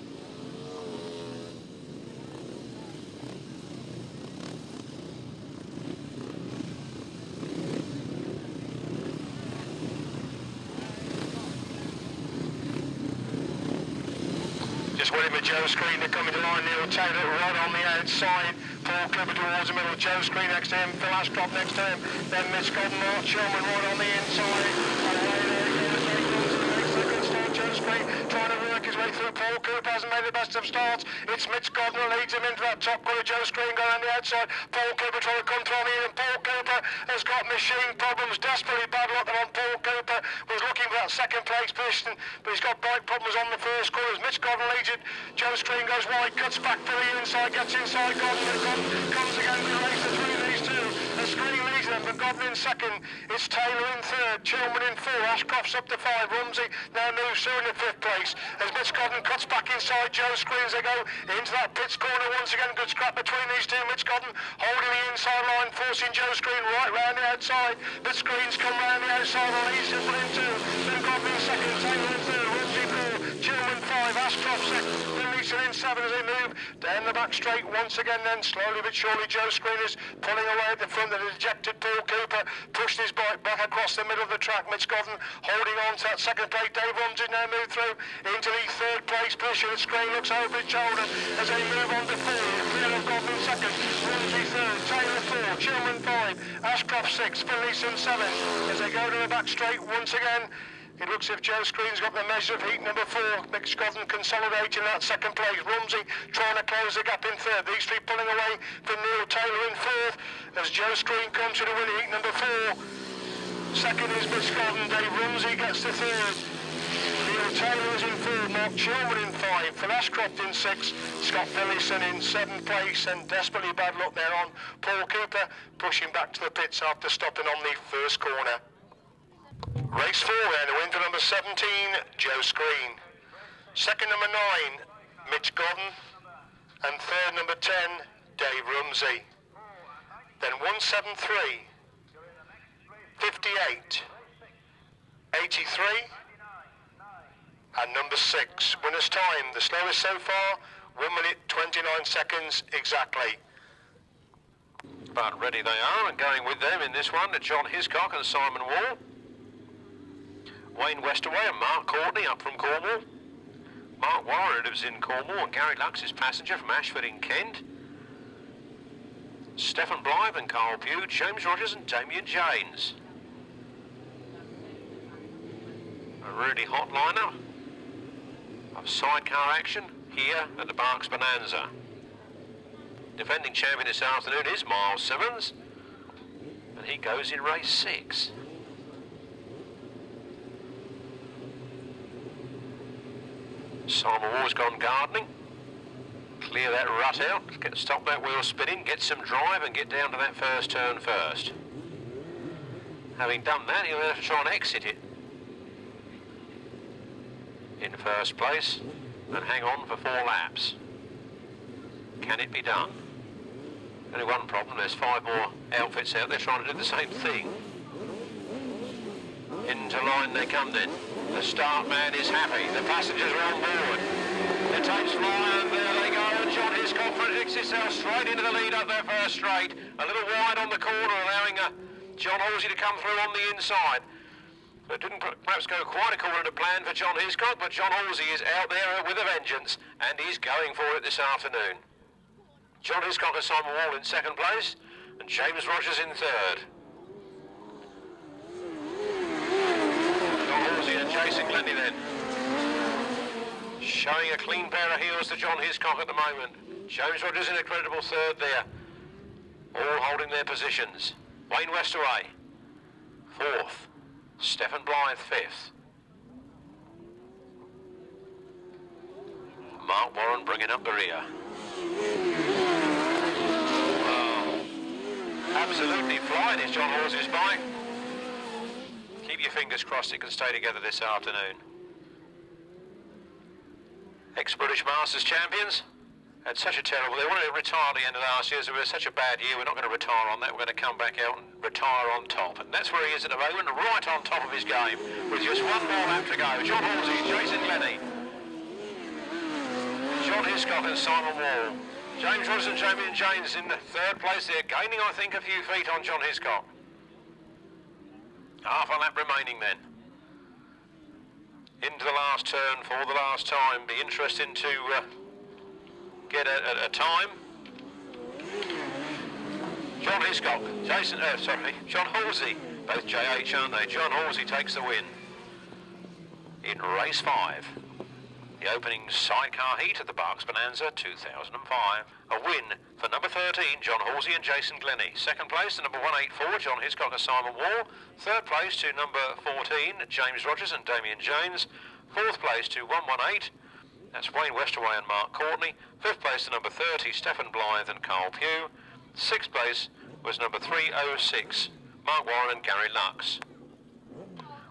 Just waiting for Joe Screen to come into line. Neil Taylor right on the outside. Paul Cooper towards the middle. Joe Screen next to him. Phil Ashcroft next to him. Then Mitch Godden, Mark Gilman right on the inside. Away there goes second start. Joe Screen trying to work his way through. Paul Cooper hasn't made the best of starts. It's Mitch Godden who leads him into that top corner. Joe Screen going on the outside. Paul Cooper trying to come through the in. Paul Cooper has got machine problems. Desperately bad luck on Paul Cooper. Was looking for that second place position, but he's got bike problems on the first corner. Mitch Godden leads it. Joe Screen goes wide, cuts back to the inside, gets inside Godden, and Godden comes again to the race between these two. The Screen leads them, but Godden in second. It's Taylor in third, Chilman in four, Ashcroft's up to 5. Rumsey now moves through in the 5th place. As Mitch Godden cuts back inside Joe Screen as they go into that pits corner once again. Good scrap between these two. Mitch Godden holding the inside line, forcing Joe Screen right round the outside. But Screen's come round the outside and leads him in 2. Then Godden in second, Taylor in third, Rumsey 4, Chilman 5, Ashcroft 6. Then in 7 as they move down the back straight once again. Then slowly but surely Joe Screen is pulling away at the front. The dejected Paul Cooper pushed his bike back across the middle of the track. Mitch Godden holding on to that second place. Dave Rumsey now moved through into the 3rd place position. Screen looks over his shoulder as they move on to 4. Clear of Godden second, Rumsey 3rd, Taylor 4, Chilman 5, Ashcroft 6, Phillips 7 as they go to the back straight once again. It looks as if Joe Screen's got the measure of heat number 4. Mitch Godden consolidating that second place. Rumsey trying to close the gap in 3rd. These 3 pulling away from Neil Taylor in 4th as Joe Screen comes to the win heat number 4. Second is Mitch Godden. Dave Rumsey gets to 3rd. Neil Taylor is in 4th. Mark Chilman in 5. Phil Ashcroft in 6. Scott Phillips in 7th place. And desperately bad luck there on Paul Cooper pushing back to the pits after stopping on the first corner. Race 4 then, the win for number 17, Joe Screen. Second number 9, Mitch Godden. And third number 10, Dave Rumsey. Then 173, 58, 83, and number 6. Winner's time, the slowest so far, 1 minute 29 seconds exactly. But ready they are, and going with them in this one are John Hiscock and Simon Wall. Wayne Westaway and Mark Courtney up from Cornwall. Mark Warren lives in Cornwall and Gary Lux is passenger from Ashford in Kent. Stephen Blythe and Carl Pugh, James Rogers and Damien Janes. A really hot lineup of sidecar action here at the Berks Bonanza. Defending champion this afternoon is Myles Simmons, and he goes in race 6. Simon Wall's gone gardening. Clear that rut out, stop that wheel spinning, get some drive and get down to that first turn first. Having done that, he'll have to try and exit it in first place and hang on for 4 laps. Can it be done? Only one problem, there's 5 more outfits out there trying to do the same thing. Into line they come then. The start man is happy. The passengers are on board. The tapes fly and there they go. And John Hiscock predicts himself straight into the lead up their first straight. A little wide on the corner, allowing John Halsey to come through on the inside. So it didn't perhaps go quite according to plan for John Hiscock, but John Halsey is out there with a vengeance, and he's going for it this afternoon. John Hiscock and Simon Wall in 2nd place, and James Rogers in 3rd. And Jason Glennie then. Showing a clean pair of heels to John Hiscock at the moment. James Rogers in a creditable 3rd there. All holding their positions. Wayne Westaway, 4th. Stephen Blythe, 5th. Mark Warren bringing up the rear. Absolutely flying is John Halsey's bike. Keep your fingers crossed it can stay together this afternoon. Ex-British Masters champions had such a terrible... They wanted to retire at the end of last year, so it was such a bad year. We're not going to retire on that. We're going to come back out and retire on top. And that's where he is at the moment, right on top of his game, with just one more lap to go. John Halsey, Jason Glennie, John Hiscock and Simon Wall. James Rogers and Damien James in the third place there, gaining, I think, a few feet on John Hiscock. Half a lap remaining then. Into the last turn for the last time. Be interesting to get a time. John Hiscock, John Halsey, both JH, aren't they? John Halsey takes the win in race 5. The opening sidecar heat of the Berks Bonanza 2005. A win for number 13, John Halsey and Jason Glennie. Second place to number 184, John Hiscock and Simon Wall. Third place to number 14, James Rogers and Damien James. Fourth place to 118, that's Wayne Westerway and Mark Courtney. Fifth place to number 30, Stephen Blythe and Carl Pugh. Sixth place was number 306, Mark Warren and Gary Lux.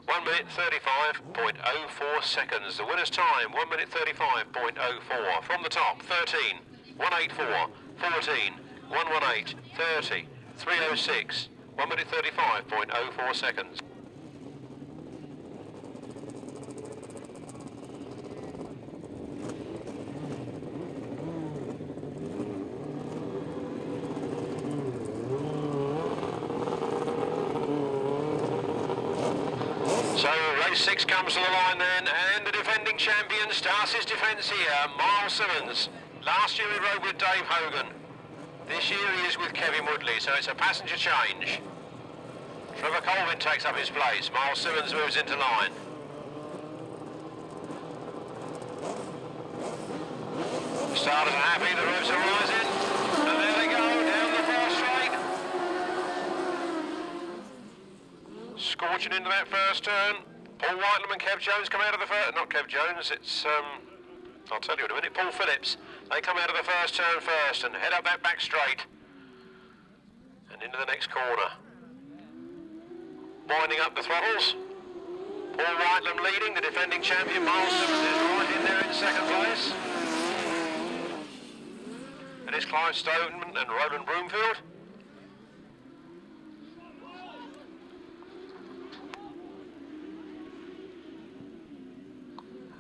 1 minute 35.04 seconds. The winner's time, 1 minute 35.04. From the top, 13, 184, 14, 118, 30, 306, 1 minute 35.04 seconds. So race 6 comes to the line then, and the defending champion starts his defence here, Myles Simmons. Last year he rode with Dave Hogan. This year he is with Kevin Woodley, so it's a passenger change. Trevor Colvin takes up his place. Myles Simmons moves into line. Starters are happy, the roofs are rising, and there they go, down the far straight. Scorching into that first turn. Paul Whitelam and Kev Jones come out of the first... Not Kev Jones, it's... I'll tell you in a minute. Paul Phillips. They come out of the first turn first and head up that back straight. And into the next corner. Winding up the throttles. Paul Whitelam leading, the defending champion. Myles Simmons is right in there in second place. And it's Clive Stoneman and Roland Broomfield.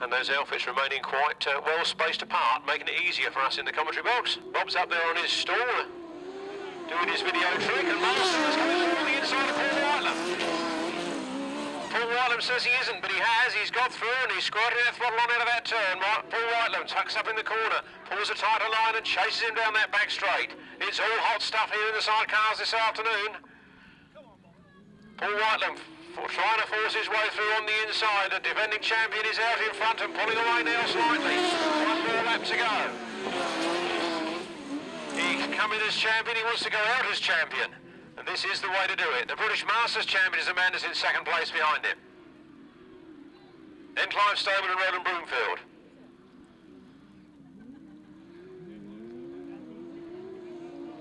And those outfits remaining quite well spaced apart, making it easier for us in the commentary box. Bob's up there on his stall, doing his video trick, and Myles Simmons coming through on the inside of Paul Whitelam. Paul Whitelam says he isn't, but he has. He's got through and he's squirting that throttle on out of that turn. Paul Whitelam tucks up in the corner, pulls a tighter line and chases him down that back straight. It's all hot stuff here in the sidecars this afternoon. Paul Whitelam trying to force his way through on the inside. The defending champion is out in front and pulling away now slightly. One more lap to go. He can come in as champion, he wants to go out as champion. And this is the way to do it. The British Masters champion is the man that's in second place behind him. Then Clive Stoneman and Roland Broomfield.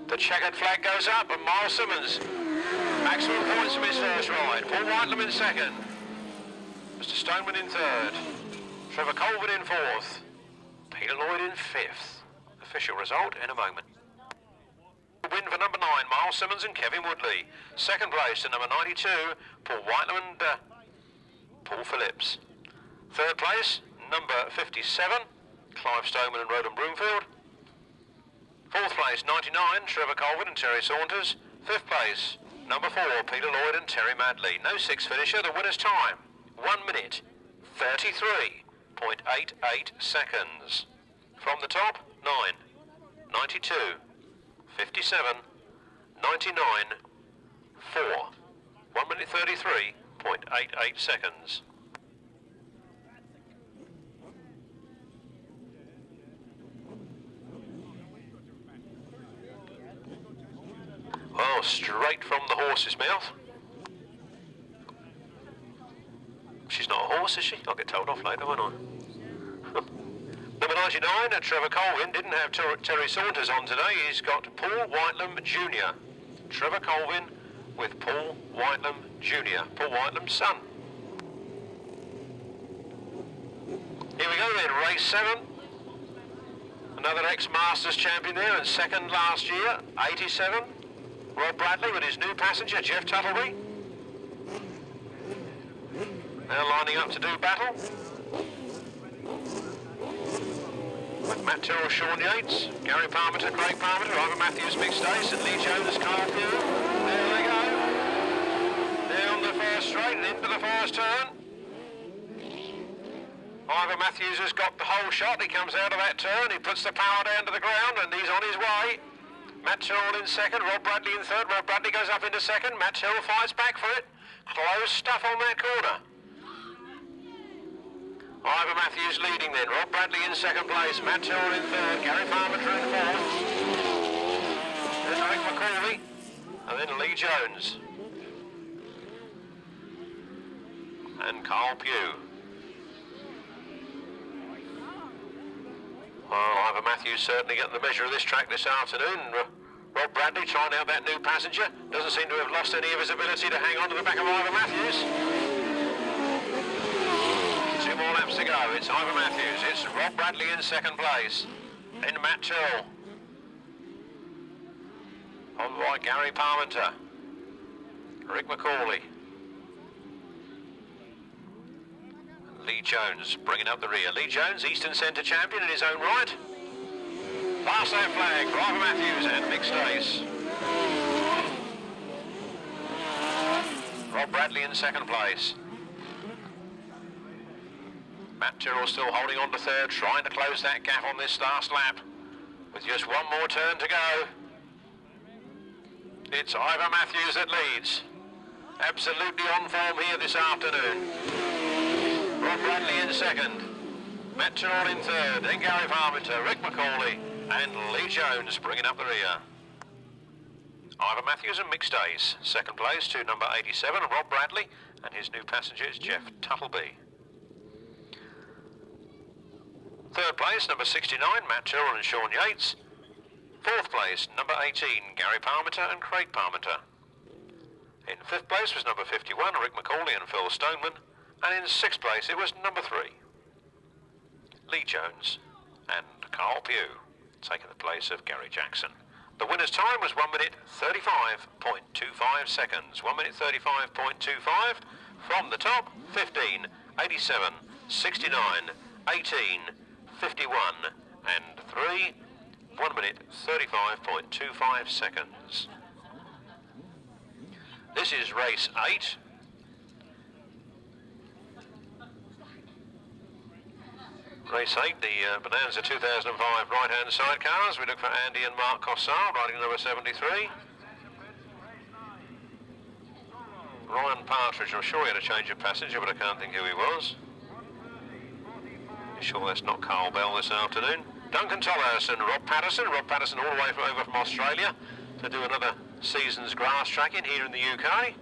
The checkered flag goes up and Myles Simmons. Maximum points from his first ride. Paul Whitelam in second. Mr. Stoneman in third. Trevor Colvin in fourth. Peter Lloyd in fifth. Official result in a moment. Win for number 9, Myles Simmons and Kevin Woodley. Second place to number 92, Paul Whitelam and Paul Phillips. Third place, number 57, Clive Stoneman and Roland Broomfield. Fourth place, 99, Trevor Colvin and Terry Saunders. Fifth place, number 4, Peter Lloyd and Terry Madley. No sixth finisher, the winner's time, 1 minute, 33.88 seconds. From the top, 9, 92, 57, 99, 4. 1 minute 33.88 seconds. Oh, straight from the horse's mouth. She's not a horse, is she? I'll get told off later, won't I? Number 99, Trevor Colvin didn't have Terry Saunders on today. He's got Paul Whitelam Jr. Trevor Colvin with Paul Whitelam Jr., Paul Whitelam's son. Here we go then, race 7. Another ex-Masters champion there, and second last year, 87. Rob Bradley with his new passenger, Jeff Tuttleby. Now lining up to do battle. With Matt Tyrrell, Sean Yates, Gary Parmenter, Craig Parmenter, Ivor Matthews, Mick Stace, and Lee Jonas, Kyle Pugh. There they go. Down the first straight and into the first turn. Ivor Matthews has got the whole shot. He comes out of that turn. He puts the power down to the ground and he's on his way. Matt Tyrrell in second, Rob Bradley in third. Rob Bradley goes up into second. Matt Tyrrell fights back for it. Close stuff on that corner. Ivor Matthews leading then. Rob Bradley in second place. Matt Tyrrell in third. Gary Parmenter in fourth. There's Rick McCorvey. And then Lee Jones. And Carl Pugh. Well, Ivor Matthews certainly getting the measure of this track this afternoon. Rob Bradley trying out that new passenger. Doesn't seem to have lost any of his ability to hang on to the back of Ivor Matthews. 2 more laps to go. It's Ivor Matthews. It's Rob Bradley in second place. Then Matt Tyrrell. Followed by Gary Parmenter. Rick McCauley. Lee Jones bringing up the rear. Lee Jones, Eastern Centre champion in his own right. Last lap flag for Ivor Matthews and Mick Stace. Rob Bradley in second place. Matt Tyrrell still holding on to third, trying to close that gap on this last lap. With just one more turn to go. It's Ivor Matthews that leads. Absolutely on form here this afternoon. Rob Bradley in second. Matt Tyrrell in third. Then Gary Parmenter, Rick McCauley and Lee Jones bringing up the rear. Ivor Matthews and Mick Stace. Second place to number 87, Rob Bradley, and his new passenger is Jeff Tuttleby. Third place, number 69, Matt Tyrrell and Sean Yates. Fourth place, number 18, Gary Parmenter and Craig Parmenter. In fifth place was number 51, Rick McCauley and Phil Stoneman. And in sixth place it was number 3, Lee Jones and Carl Pugh, taking the place of Gary Jackson. The winner's time was 1 minute 35.25 seconds. 1 minute 35.25 from the top, 15, 87, 69, 18, 51 and 3. 1 minute 35.25 seconds. This is race 8. Race 8, the Bonanza 2005 right-hand sidecars. We look for Andy and Mark Cossar, riding number 73. Ryan Partridge, I'm sure he had a change of passenger, but I can't think who he was. You sure that's not Carl Bell this afternoon? Duncan Tolhurst and Rob Patterson. Rob Patterson all the way over from Australia to do another season's grass tracking here in the UK.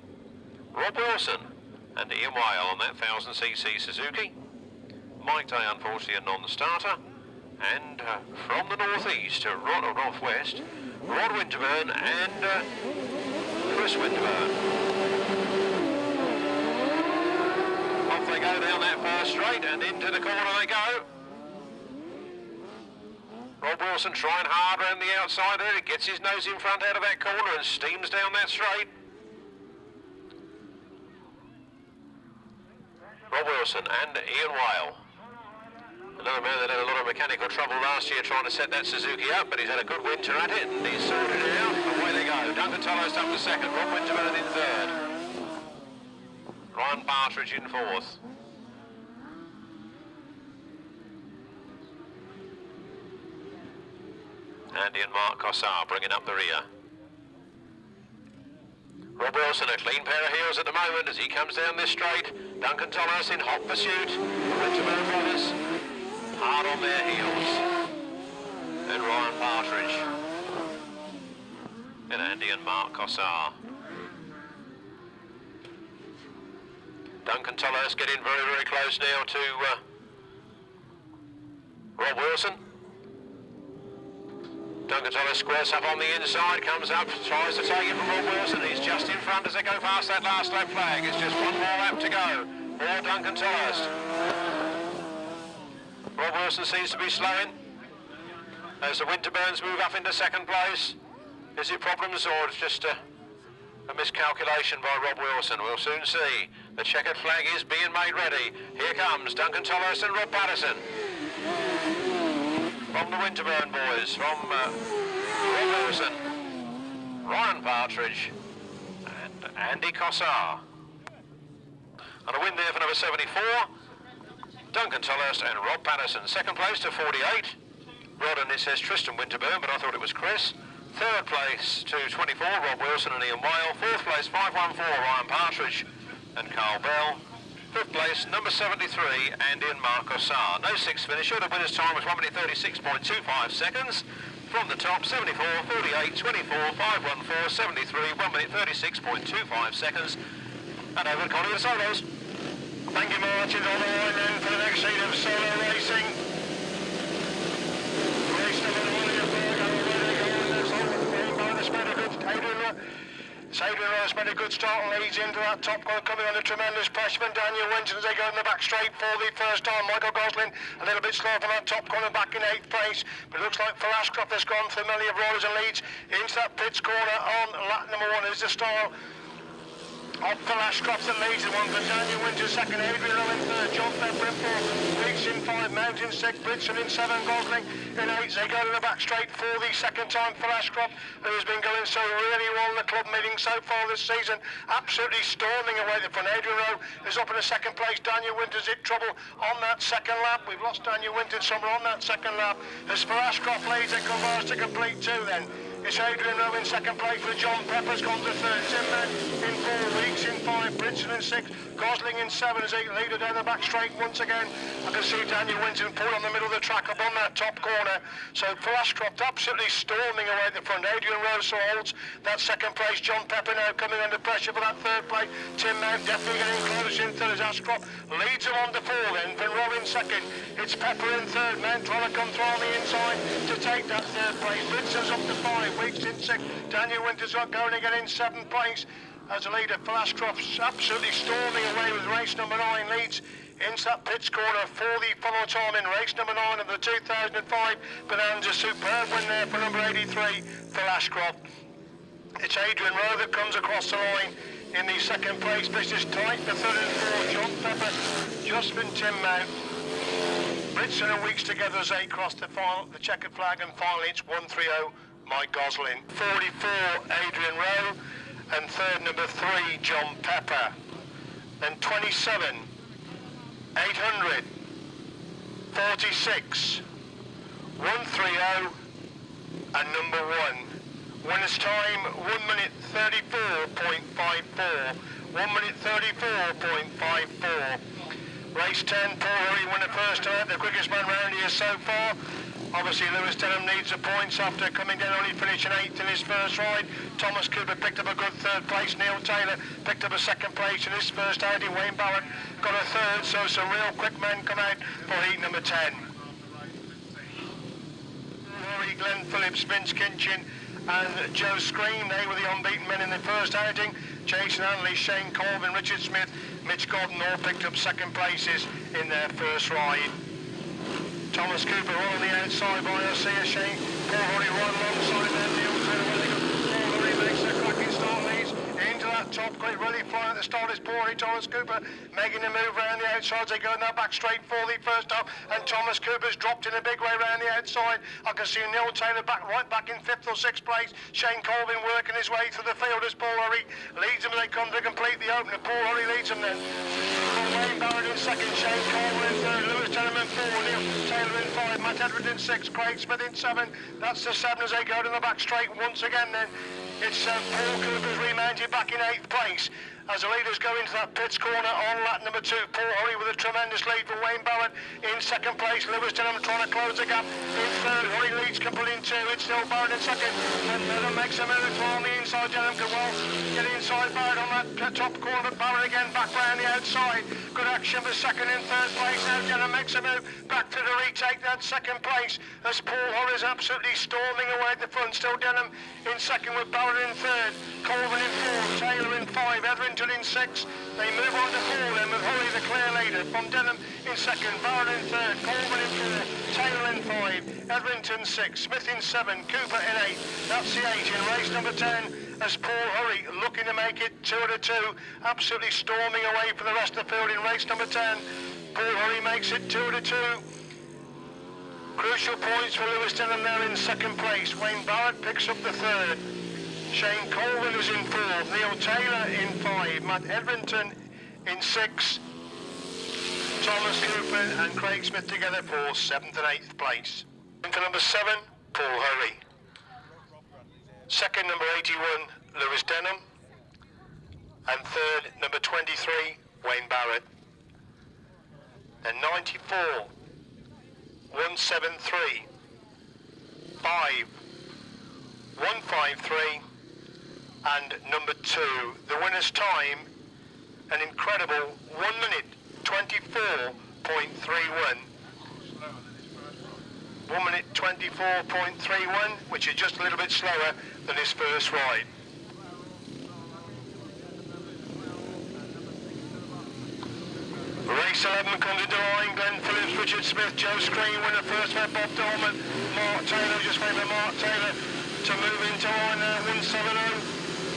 Rob Wilson and Ian Whale on that 1000cc Suzuki. Mike Day, unfortunately, a non-starter. And from the northeast to northwest, Rod Winterburn and Chris Winterburn. Off they go down that first straight and into the corner they go. Rob Wilson trying hard around the outside there. He gets his nose in front out of that corner and steams down that straight. Rob Wilson and Ian Whale. Another man that had a lot of mechanical trouble last year trying to set that Suzuki up, but he's had a good winter at it and he's sorted it out. Away they go. Duncan Tolhurst up to second, Rob Winterburn in third. Ryan Partridge in fourth. Andy and Mark Cossar bringing up the rear. Rob Wilson, a clean pair of heels at the moment as he comes down this straight. Duncan Tolhurst in hot pursuit. Winterburn brothers hard on their heels. And Ryan Partridge. And Andy and Mark Cossar. Duncan Tolhurst getting very, very close now to Rob Wilson. Duncan Tolhurst squares up on the inside, comes up, tries to take it from Rob Wilson. He's just in front as they go past that last lap flag. It's just one more lap to go for Duncan Tolhurst. Rob Wilson seems to be slowing as the Winterburns move up into second place. Is it problems or it's just a miscalculation by Rob Wilson? We'll soon see. The checkered flag is being made ready. Here comes Duncan Tolhurst and Rob Patterson. From the Winterburn boys, from Rob Wilson, Ryan Partridge and Andy Cossar. And a win there for number 74, Duncan Tolhurst and Rob Patterson. Second place to 48. Rodden, it says Tristan Winterburn, but I thought it was Chris. Third place to 24, Rob Wilson and Ian Whale. Fourth place, 514, Ryan Partridge and Carl Bell. Fifth place, number 73, Andy and Mark Ossar. No sixth finisher. The winner's time was 1 minute 36.25 seconds. From the top, 74, 48, 24, 514, 73, 1 minute 36.25 seconds. And over to Connie of the Solos. Thank you, Martin. On the line then for the next seat of solo racing. Race number 1 in the flag, and away they go in this hole. By the spread of good Adrian has made a good start and leads into that top corner, coming under tremendous pressure from Daniel Winton as they go in the back straight for the first time. Michael Gosling a little bit slow from that top corner, back in 8th place, but it looks like Phil Ashcroft has gone familiar rollers and leads into that pits corner on lap number 1 is the style of Phil Ashcroft that leads the one for Daniel Winter, second Adrian Lowe in third, John Pepper in fourth, Weeks in 5, Mountain 6, Britson in 7, Gosling in 8. They go to the back straight for the second time. Phil Ashcroft, who has been going so really well in the club meeting so far this season, absolutely storming away the front. Adrian Lowe is up in the second place. Daniel Winter's hit trouble on that second lap. We've lost Daniel Winter somewhere on that second lap. As Phil Ashcroft leads at Colvin to complete 2 then. It's Adrian Lowe in second place with John Pepper's gone to third. Timman in 4, Weeks in 5, Britson in 6, Gosling in 7 as he leader down the back straight once again. I can see Daniel Winton pull on the middle of the track up on that top corner. So Phil Ashcroft absolutely storming away at the front. Adrian Rose holds that second place. John Pepper now coming under pressure for that third place. Tim Mount definitely getting close in third as Ashcroft leads him on to 4 then. Van Robin second. It's Pepper in third. Mount trying to come through on the inside to take that third place. Britson's up to 5. Weeks in 6. Daniel Winter's got going again in 7th place. As a leader, Phil Ashcroft's absolutely storming away with race number 9, leads into that pits corner for the follow time in race number 9 of the 2005 Bonanza. Superb win there for number 83, Phil Ashcroft. It's Adrian Rowe that comes across the line in the second place. This is tight, the third and 4, John Pepper, Justin Tim Mount. Britson and Weeks together as they cross the final, the checkered flag, and finally it's 130, Mike Gosling. 44, Adrian Rowe. And third, number 3, John Pepper. Then 27, 800, 46, 130, and number 1. Winner's time, 1 minute 34.54. 1 minute 34.54. Race 10, Paul Hurry won the first time, the quickest man round here so far. Obviously, Lewis Denham needs the points after coming down, only finishing 8th in his first ride. Thomas Cooper picked up a good third place. Neil Taylor picked up a second place in his first outing. Wayne Barrett got a third, so some real quick men come out for heat number 10. Rory, Glenn Phillips, Vince Kinchen and Joe Scream, they were the unbeaten men in the first outing. Jason Handley, Shane Colvin, Richard Smith, Mitch Godden all picked up second places in their first ride. Thomas Cooper all on the outside by Osea Shane. Paul Hurry right alongside them. Neil Taylor, Paul Hurry makes a cracking start, leads into that top grid, really flying at the start is Paul Hurry. Thomas Cooper making the move around the outside. They go in that back straight for the first up, and Thomas Cooper's dropped in a big way around the outside. I can see Neil Taylor right back in 5th or 6th place. Shane Colvin working his way through the field as Paul Hurry leads them as they come to complete the opener. Paul Hurry leads them then. Wayne Barrett in second, Shane Colvin in third, Lewis Denham in 4, Neil Taylor in 5, Matt Edwards in 6, Craig Smith in 7. That's the 7 as they go to the back straight once again then. It's Paul Cooper's remounted back in 8th place. as the leaders go into that pits corner on lap number 2. Paul Hurry with a tremendous lead from Wayne Barrett in second place. Lewis Denham trying to close the gap in third. Hurry leads couple in 2. It's still Barrett in second. And Denham makes a move on the inside. Denham can well get inside Barrett on that top corner, but Barrett again back round the outside. Good action for second and third place. Now Denham makes a move back to the retake that second place as Paul Hurry is absolutely storming away at the front. Still Denham in second with Barrett in third. Colvin in fourth. Taylor in 5. Etherington in 6. They move on to 4 then with Hurry the clear leader. From Denham in second. Barrett in third. Colvin in 4. Taylor in 5. Etherington 6. Smith in 7. Cooper in 8. That's the 8 in race number 10 as Paul Hurry looking to make it 2 out of 2. Absolutely storming away for the rest of the field in race number 10. Paul Hurry makes it 2 out of 2. Crucial points for Lewis Denham there in second place. Wayne Barrett picks up the third. Shane Colvin is in 4th. Neil Taylor in 5. Matt Etherington in 6. Thomas Cooper and Craig Smith together for 7th and 8th place. Into number 7, Paul Hurry. Second, number 81, Lewis Denham. And third, number 23, Wayne Barrett. And 94, 173, 5, 153, and number 2. The winner's time, an incredible 1 minute 24.31. 1 minute 24.31, which is just a little bit slower than his first ride. Race 11 comes into line. Glenn Phillips, Richard Smith, Joe Screen winner first for Bob Dolman. Mark Taylor, just wait for Mark Taylor to move into line there. 170,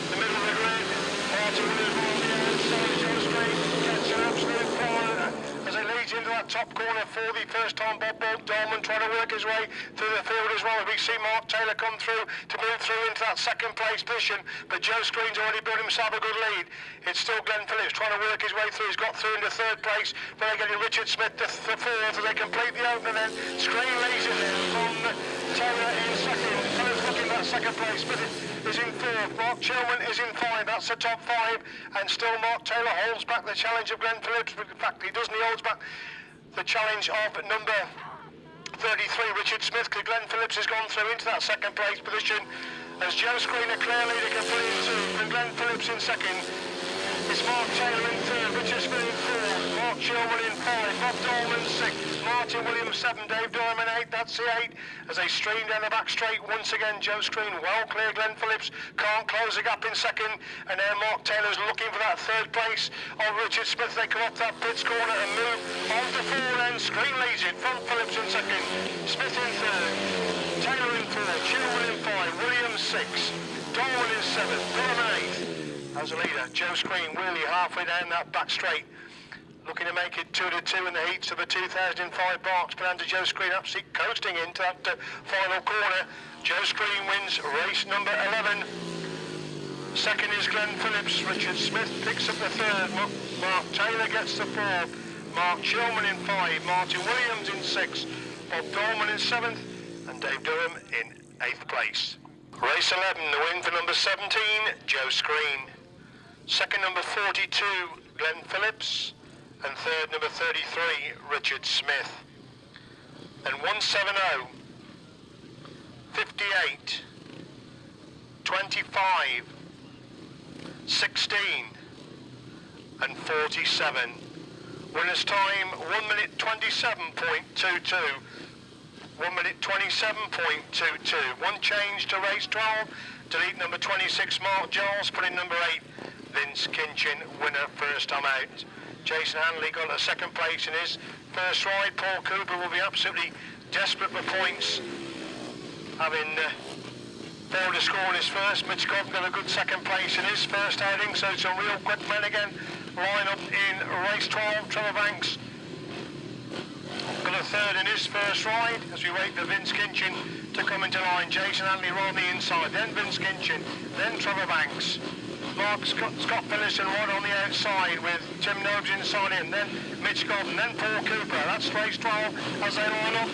the middle of the grid. Martin Williams on the outside. Joe Screen gets an absolute power as he leads into that top corner for the first time. Bob Dolman trying to work his way through the field as well. We see Mark Taylor come through to move through into that second place position, but Joe Screen's already built himself a good lead. It's still Glenn Phillips trying to work his way through. He's got through into third place, but they're getting Richard Smith to fourth as they complete the opener then. Screen leads it then from Taylor in second. Phillips looking at second place. Smith is in fourth. Mark Chilman is in 5. That's the top 5, and still Mark Taylor holds back the challenge of Glenn Phillips. In fact, he doesn't. He holds back the challenge of number 33, Richard Smith, because Glenn Phillips has gone through into that second place position as Joe Screen a clear leader complete in 2, and Glenn Phillips in second. It's Mark Taylor in 3rd, Richard Smith in 4th, Mark Chilman in 5, Bob Dolman 6th, Martin Williams 7, Dave Durham in 8, that's the 8, as they stream down the back straight once again. Joe Screen well clear, Glenn Phillips can't close the gap in second, and now Mark Taylor's looking for that third place of Richard Smith. They come off that pits corner and move on to 4 then. Screen leads it from Phillips in second, Smith in 3rd, Taylor in 4th, Chilman in 5, Williams 6, Dolman in 7th, Durham in 8th. As a leader, Joe Screen really halfway down that back straight, looking to make it 2 to 2 in the heats of the 2005 Berks Bonanza. Joe Screen absolutely coasting into that final corner. Joe Screen wins race number 11. Second is Glenn Phillips. Richard Smith picks up the 3rd. Mark Taylor gets the 4th. Mark Chilman in 5. Martin Williams in 6th. Bob Dolman in 7th. And Dave Durham in 8th place. Race 11, the win for number 17, Joe Screen. Second, number 42, Glenn Phillips. And third, number 33, Richard Smith. And 170, 58, 25, 16, and 47. Winner's time, 1 minute 27.22. 1 minute 27.22. One change to race 12. Delete number 26, Mark Giles. Put in number 8, Vince Kinchen. Winner first time out. Jason Handley got a second place in his first ride. Paul Cooper will be absolutely desperate for points, having failed to score in his first. Mitch Godden got a good second place in his first outing. So some real quick men again line up in race 12. Trevor Banks got a third in his first ride as we wait for Vince Kinchen to come into line. Jason Handley on the inside, then Vince Kinchen, then Trevor Banks. Scott Phillips and Rod on the outside with Tim Nobes inside him, then Mitch Godden, then Paul Cooper. That's race 12 as they line up.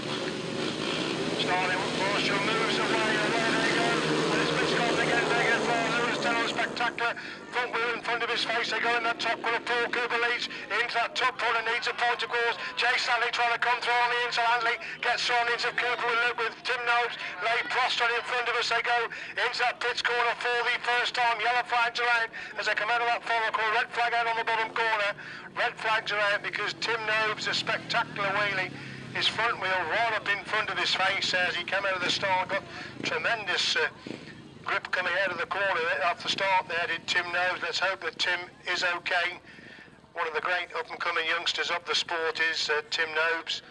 Starting with Marshall moves away, and there they go. And it's Mitch Godden again, they get far. Lewis Denham spectacular front wheel in front of his face. They go in that top corner. Paul Cooper leads into that top corner, needs a point of course. Jay Stanley trying to come through on the inside. Handley gets on into Cooper with Tim Nobes. Lay prostrate in front of us. They go into that pits corner for the first time. Yellow flags are out as they come out of that follow corner. Red flag out on the bottom corner. Red flags are out because Tim Nobes, a spectacular wheelie, his front wheel right up in front of his face as he came out of the start. Got tremendous grip coming out of the corner off the start there, did Tim Nobes. Let's hope that Tim is okay. One of the great up-and-coming youngsters of the sport is Tim Nobes.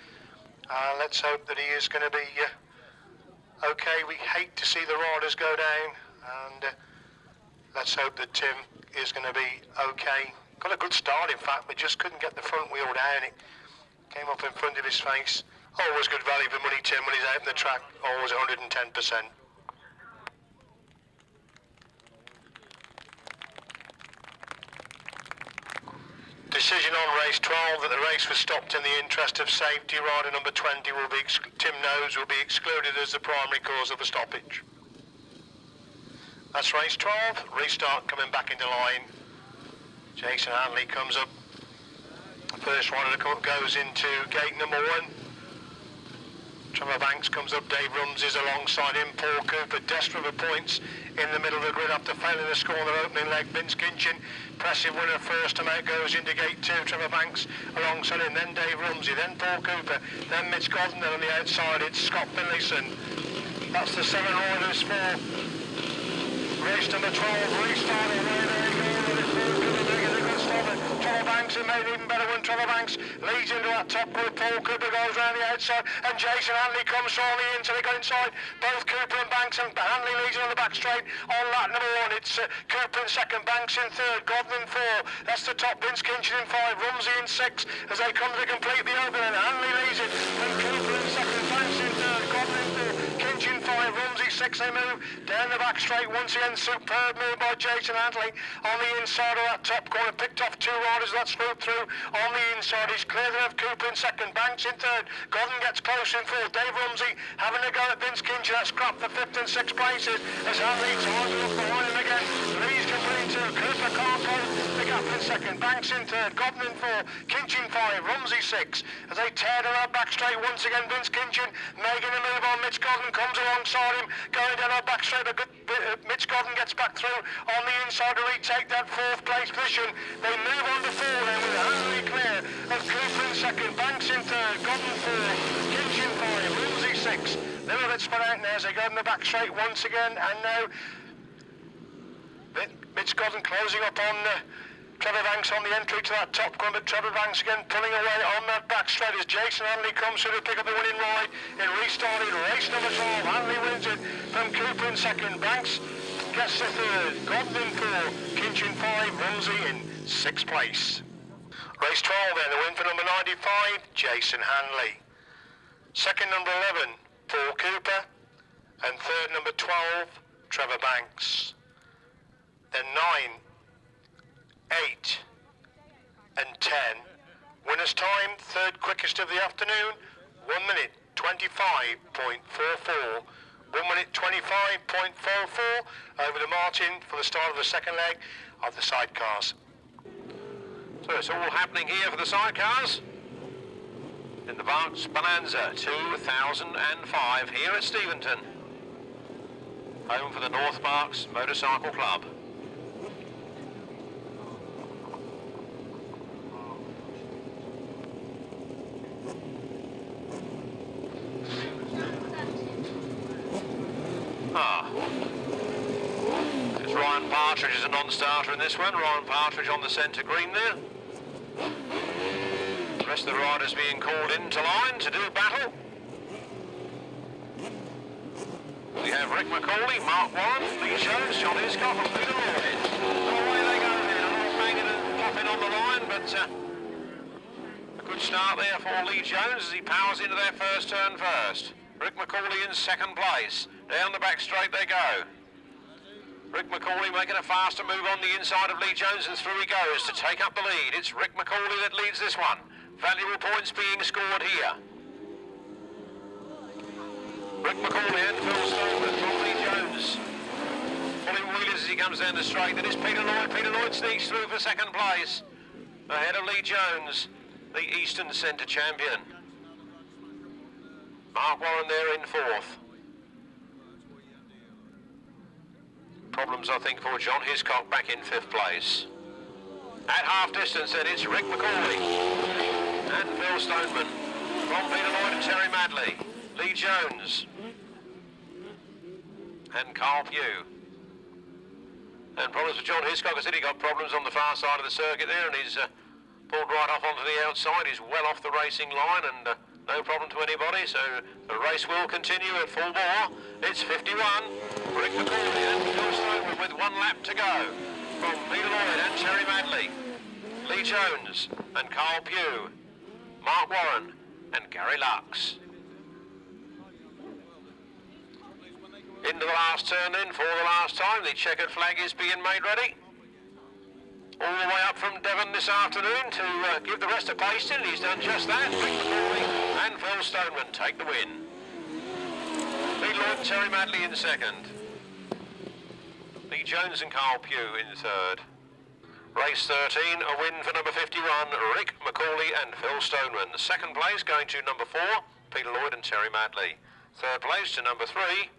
Let's hope that he is going to be okay. We hate to see the riders go down, and let's hope that Tim is going to be okay. Got a good start, in fact, but just couldn't get the front wheel down. It came up in front of his face. Always good value for money, Tim, when he's out in the track. Always 110%. Decision on race 12 that the race was stopped in the interest of safety. Rider number 20 will be Tim Nobes will be excluded as the primary cause of the stoppage. That's race 12. Restart coming back into line. Jason Handley comes up. The first rider goes into gate number 1. Trevor Banks comes up. Dave Rumsey's alongside him. Paul Cooper desperate for points in the middle of the grid after failing to score on their opening leg. Vince Kinchen, impressive winner first time out, goes into gate 2. Trevor Banks alongside him, then Dave Rumsey, then Paul Cooper, then Mitch Godden. Then on the outside it's Scott Finlayson. That's the 7 riders for race number 12. Restarting away, there he goes. Trevor Banks has made an even better one. Trevor Banks leads into that top group. Paul Cooper goes round the outside and Jason Handley comes on the inside. They got inside both Cooper and Banks, and Handley leads on the back straight on lap number 1. It's Cooper in second, Banks in third, Godden in 4. That's the top. Vince Kinchen in 5, Rumsey in 6 as they come to complete the opening. Handley leads it and Cooper in second, Banks in third, Godden in 4, Kinchen 5, Rumsey 6. They move down the back straight once again. Superb move by Jason Handley on the inside of that top corner. Picked off 2 riders that swooped through on the inside. He's clear of Cooper in second, Banks in third. Godden gets close in fourth. Dave Rumsey having a go at Vince Kinchen. That's scrapped for 5th and 6th places as Handley tries to look behind him again. Lee's complete 2. Cooper can't close the gap in second. Banks in third. Godden in 4. Kinchen 5. Rumsey 6. As they tear down that back straight once again. Vince Kinchen making a move on Mitch Godden. Comes alongside him. Going down that back straight. Mitch Godden gets back through on the inside to retake that 4th place position. They move on to 4 then with Handley clear of Cooper in second, Banks in third, Godden 4, Kinchen 5, Rumsey 6. Little bit spread out now as they go in the back straight once again, and now Mitch Godden closing up on Trevor Banks on the entry to that top corner, but Trevor Banks again pulling away on that back straight as Jason Handley comes through to pick up the winning ride in restarted race number 12. Handley wins it from Cooper in second, Banks gets the third, Godden in 4, Kinchen 5, Rumsey in 6th place. Race 12 then, the win for number 95, Jason Handley. Second, number 11, Paul Cooper. And third, number 12, Trevor Banks. Then 9, 8 and 10. Winner's time, third quickest of the afternoon, 1 minute 25.44. 1 minute 25.44 over to Martin for the start of the second leg of the sidecars. So it's all happening here for the sidecars in the Berks Bonanza 2005 here at Steventon, home for the North Berks Motorcycle Club. Ryan Partridge is a non-starter in this one. Ryan Partridge on the centre green there. The rest of the riders being called into line to do battle. We have Rick McCauley, Mark Warren, Lee Jones, John Hiscock and Peter Lloyd. Away they go there. Not banging and popping on the line, but a good start there for Lee Jones as he powers into their first turn first. Rick McCauley in second place. Down the back straight they go. Rick McCauley making a faster move on the inside of Lee Jones, and through he goes to take up the lead. It's Rick McCauley that leads this one. Valuable points being scored here. Rick McCauley and Phil Stoneman from Lee Jones. Pulling wheelers as he he comes down the straight. Then it's Peter Lloyd. Peter Lloyd sneaks through for second place. Ahead of Lee Jones, the Eastern Centre champion. Mark Warren there in fourth. Problems, I think, for John Hiscock back in fifth place. At half distance then, it's Rick McCauley and Phil Stoneman. From Peter Lloyd and Terry Madley, Lee Jones and Carl Pugh. And problems for John Hiscock. I said he got problems on the far side of the circuit there, and he's pulled right off onto the outside. He's well off the racing line, and no problem to anybody, so the race will continue at full bore. It's 51. Rick McCauley and Phil Stoneman with 1 lap to go. From Peter Lloyd and Terry Madley, Lee Jones and Carl Pugh, Mark Warren and Gary Lux. Into the last turn then for the last time. The checkered flag is being made ready. All the way up from Devon this afternoon to give the rest a pace till. He's done just that. Rick McCauley and Phil Stoneman take the win. Lee Lloyd and Terry Madley in second. Lee Jones and Carl Pugh in third. Race 13, a win for number 51, Rick McCauley and Phil Stoneman. The second place going to number 4, Peter Lloyd and Terry Madley. Third place to number 3,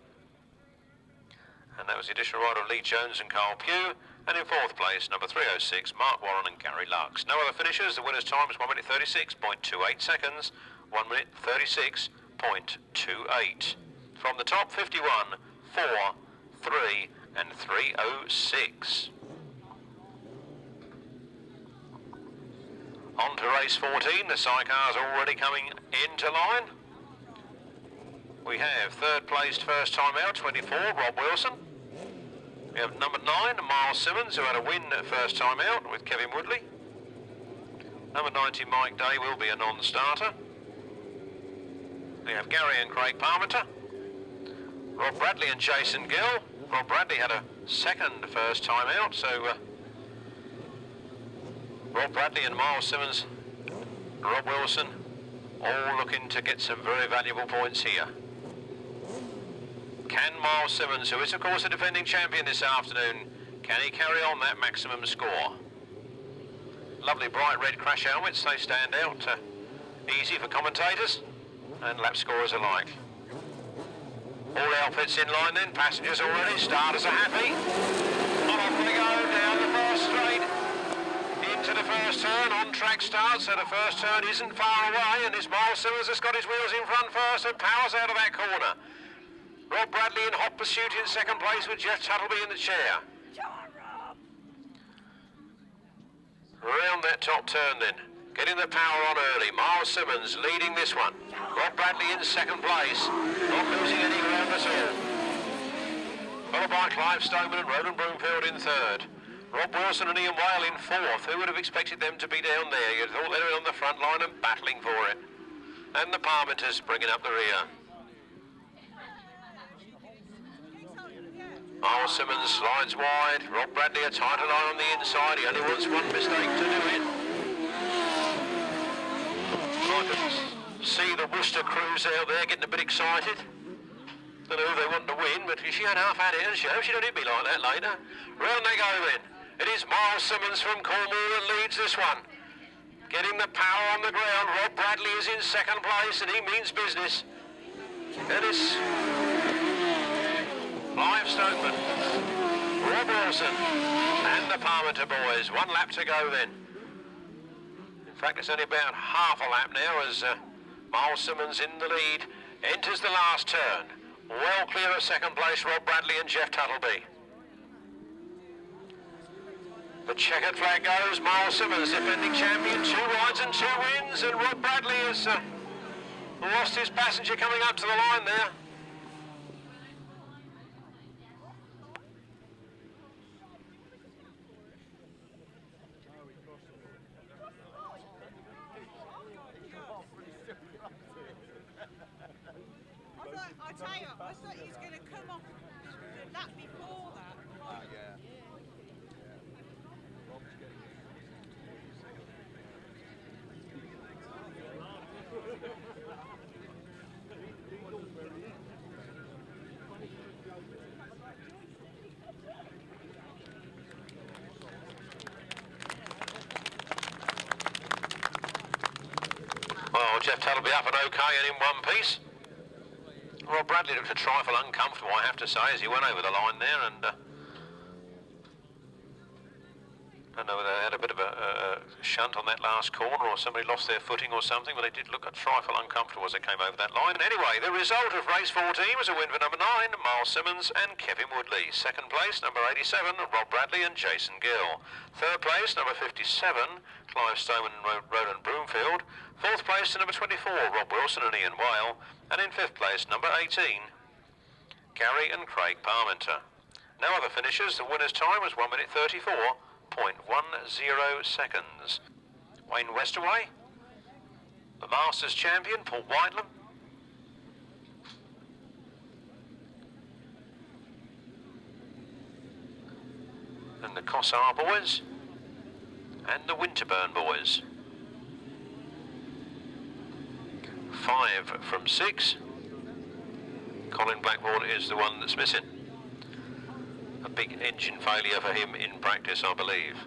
and that was the additional rider of Lee Jones and Carl Pugh. And in fourth place, number 306, Mark Warren and Gary Lux. No other finishers. The winner's time is 1 minute 36.28 seconds. 1 minute 36.28. From the top, 51, 4, 3, and 306. On to race 14. The Sidecars already coming into line. We have third placed first time out, 24, Rob Wilson. We have number 9, Myles Simmons, who had a win first time out with Kevin Woodley. Number 90, Mike Day, will be a non-starter. We have Gary and Craig Parmenter. Rob Bradley and Jason Gill. Rob Bradley had a second first time out, so Rob Bradley and Myles Simmons, Rob Wilson, all looking to get some very valuable points here. Can Myles Simmons, who is of course a defending champion this afternoon, can he carry on that maximum score? Lovely bright red crash helmets, they stand out. Easy for commentators and lap scorers alike. All outfits in line then, passengers already, starters are happy. On off they go, down the first straight, into the first turn, on track start, so the first turn isn't far away, and this Myles Simmons has got his wheels in front first and powers out of that corner. Rob Bradley in hot pursuit in second place with Jeff Tuttleby in the chair. Around that top turn then, getting the power on early. Myles Simmons leading this one. Rob Bradley in second place, not losing any ground at all. Followed by Clive Stoneman and Roland Broomfield in third. Rob Wilson and Ian Whale in fourth. Who would have expected them to be down there? You'd thought they were on the front line and battling for it. And the Parmenters bringing up the rear. Myles Simmons slides wide. Rob Bradley a tighter line on the inside. He only wants one mistake to do it. I can see the Worcester crews out there getting a bit excited. Don't know who they want to win, but she had half had it, and she hopes she don't hit me like that later. Round they go then. It is Myles Simmons from Cornwall that leads this one. Getting the power on the ground. Rob Bradley is in second place, and he means business. And it's Clive Stoneman, Rob Wilson, and the Parmenter boys. 1 lap to go then. In fact, it's only about half a lap now as Myles Simmons in the lead enters the last turn. Well clear of second place, Rob Bradley and Jeff Tuttleby. The checkered flag goes. Myles Simmons, defending champion, 2 rides and 2 wins, and Rob Bradley has lost his passenger coming up to the line there. I tell you, I thought he was going to come off the lap before that. Oh, Jeff Tattleby up and okay and in one piece. Rob Bradley looked a trifle uncomfortable, I have to say, as he went over the line there, and I don't know whether they had a bit of a shunt on that last corner or somebody lost their footing or something, but they did look a trifle uncomfortable as they came over that line. Anyway, the result of race 14 was a win for number 9, Myles Simmons and Kevin Woodley. Second place, number 87, Rob Bradley and Jason Gill. Third place, number 57, Clive, Stoneman and Roland Broomfield. Fourth place to number 24, Rob Wilson and Ian Whale. And in fifth place, number 18, Gary and Craig Parmenter. No other finishers. The winner's time was 1 minute 34.10 seconds. Wayne Westaway, the Masters champion, Paul Whitelam. And the Cossar boys. And the Winterburn boys. 5 from 6. Colin Blackmore is the one that's missing. A big engine failure for him in practice, I believe.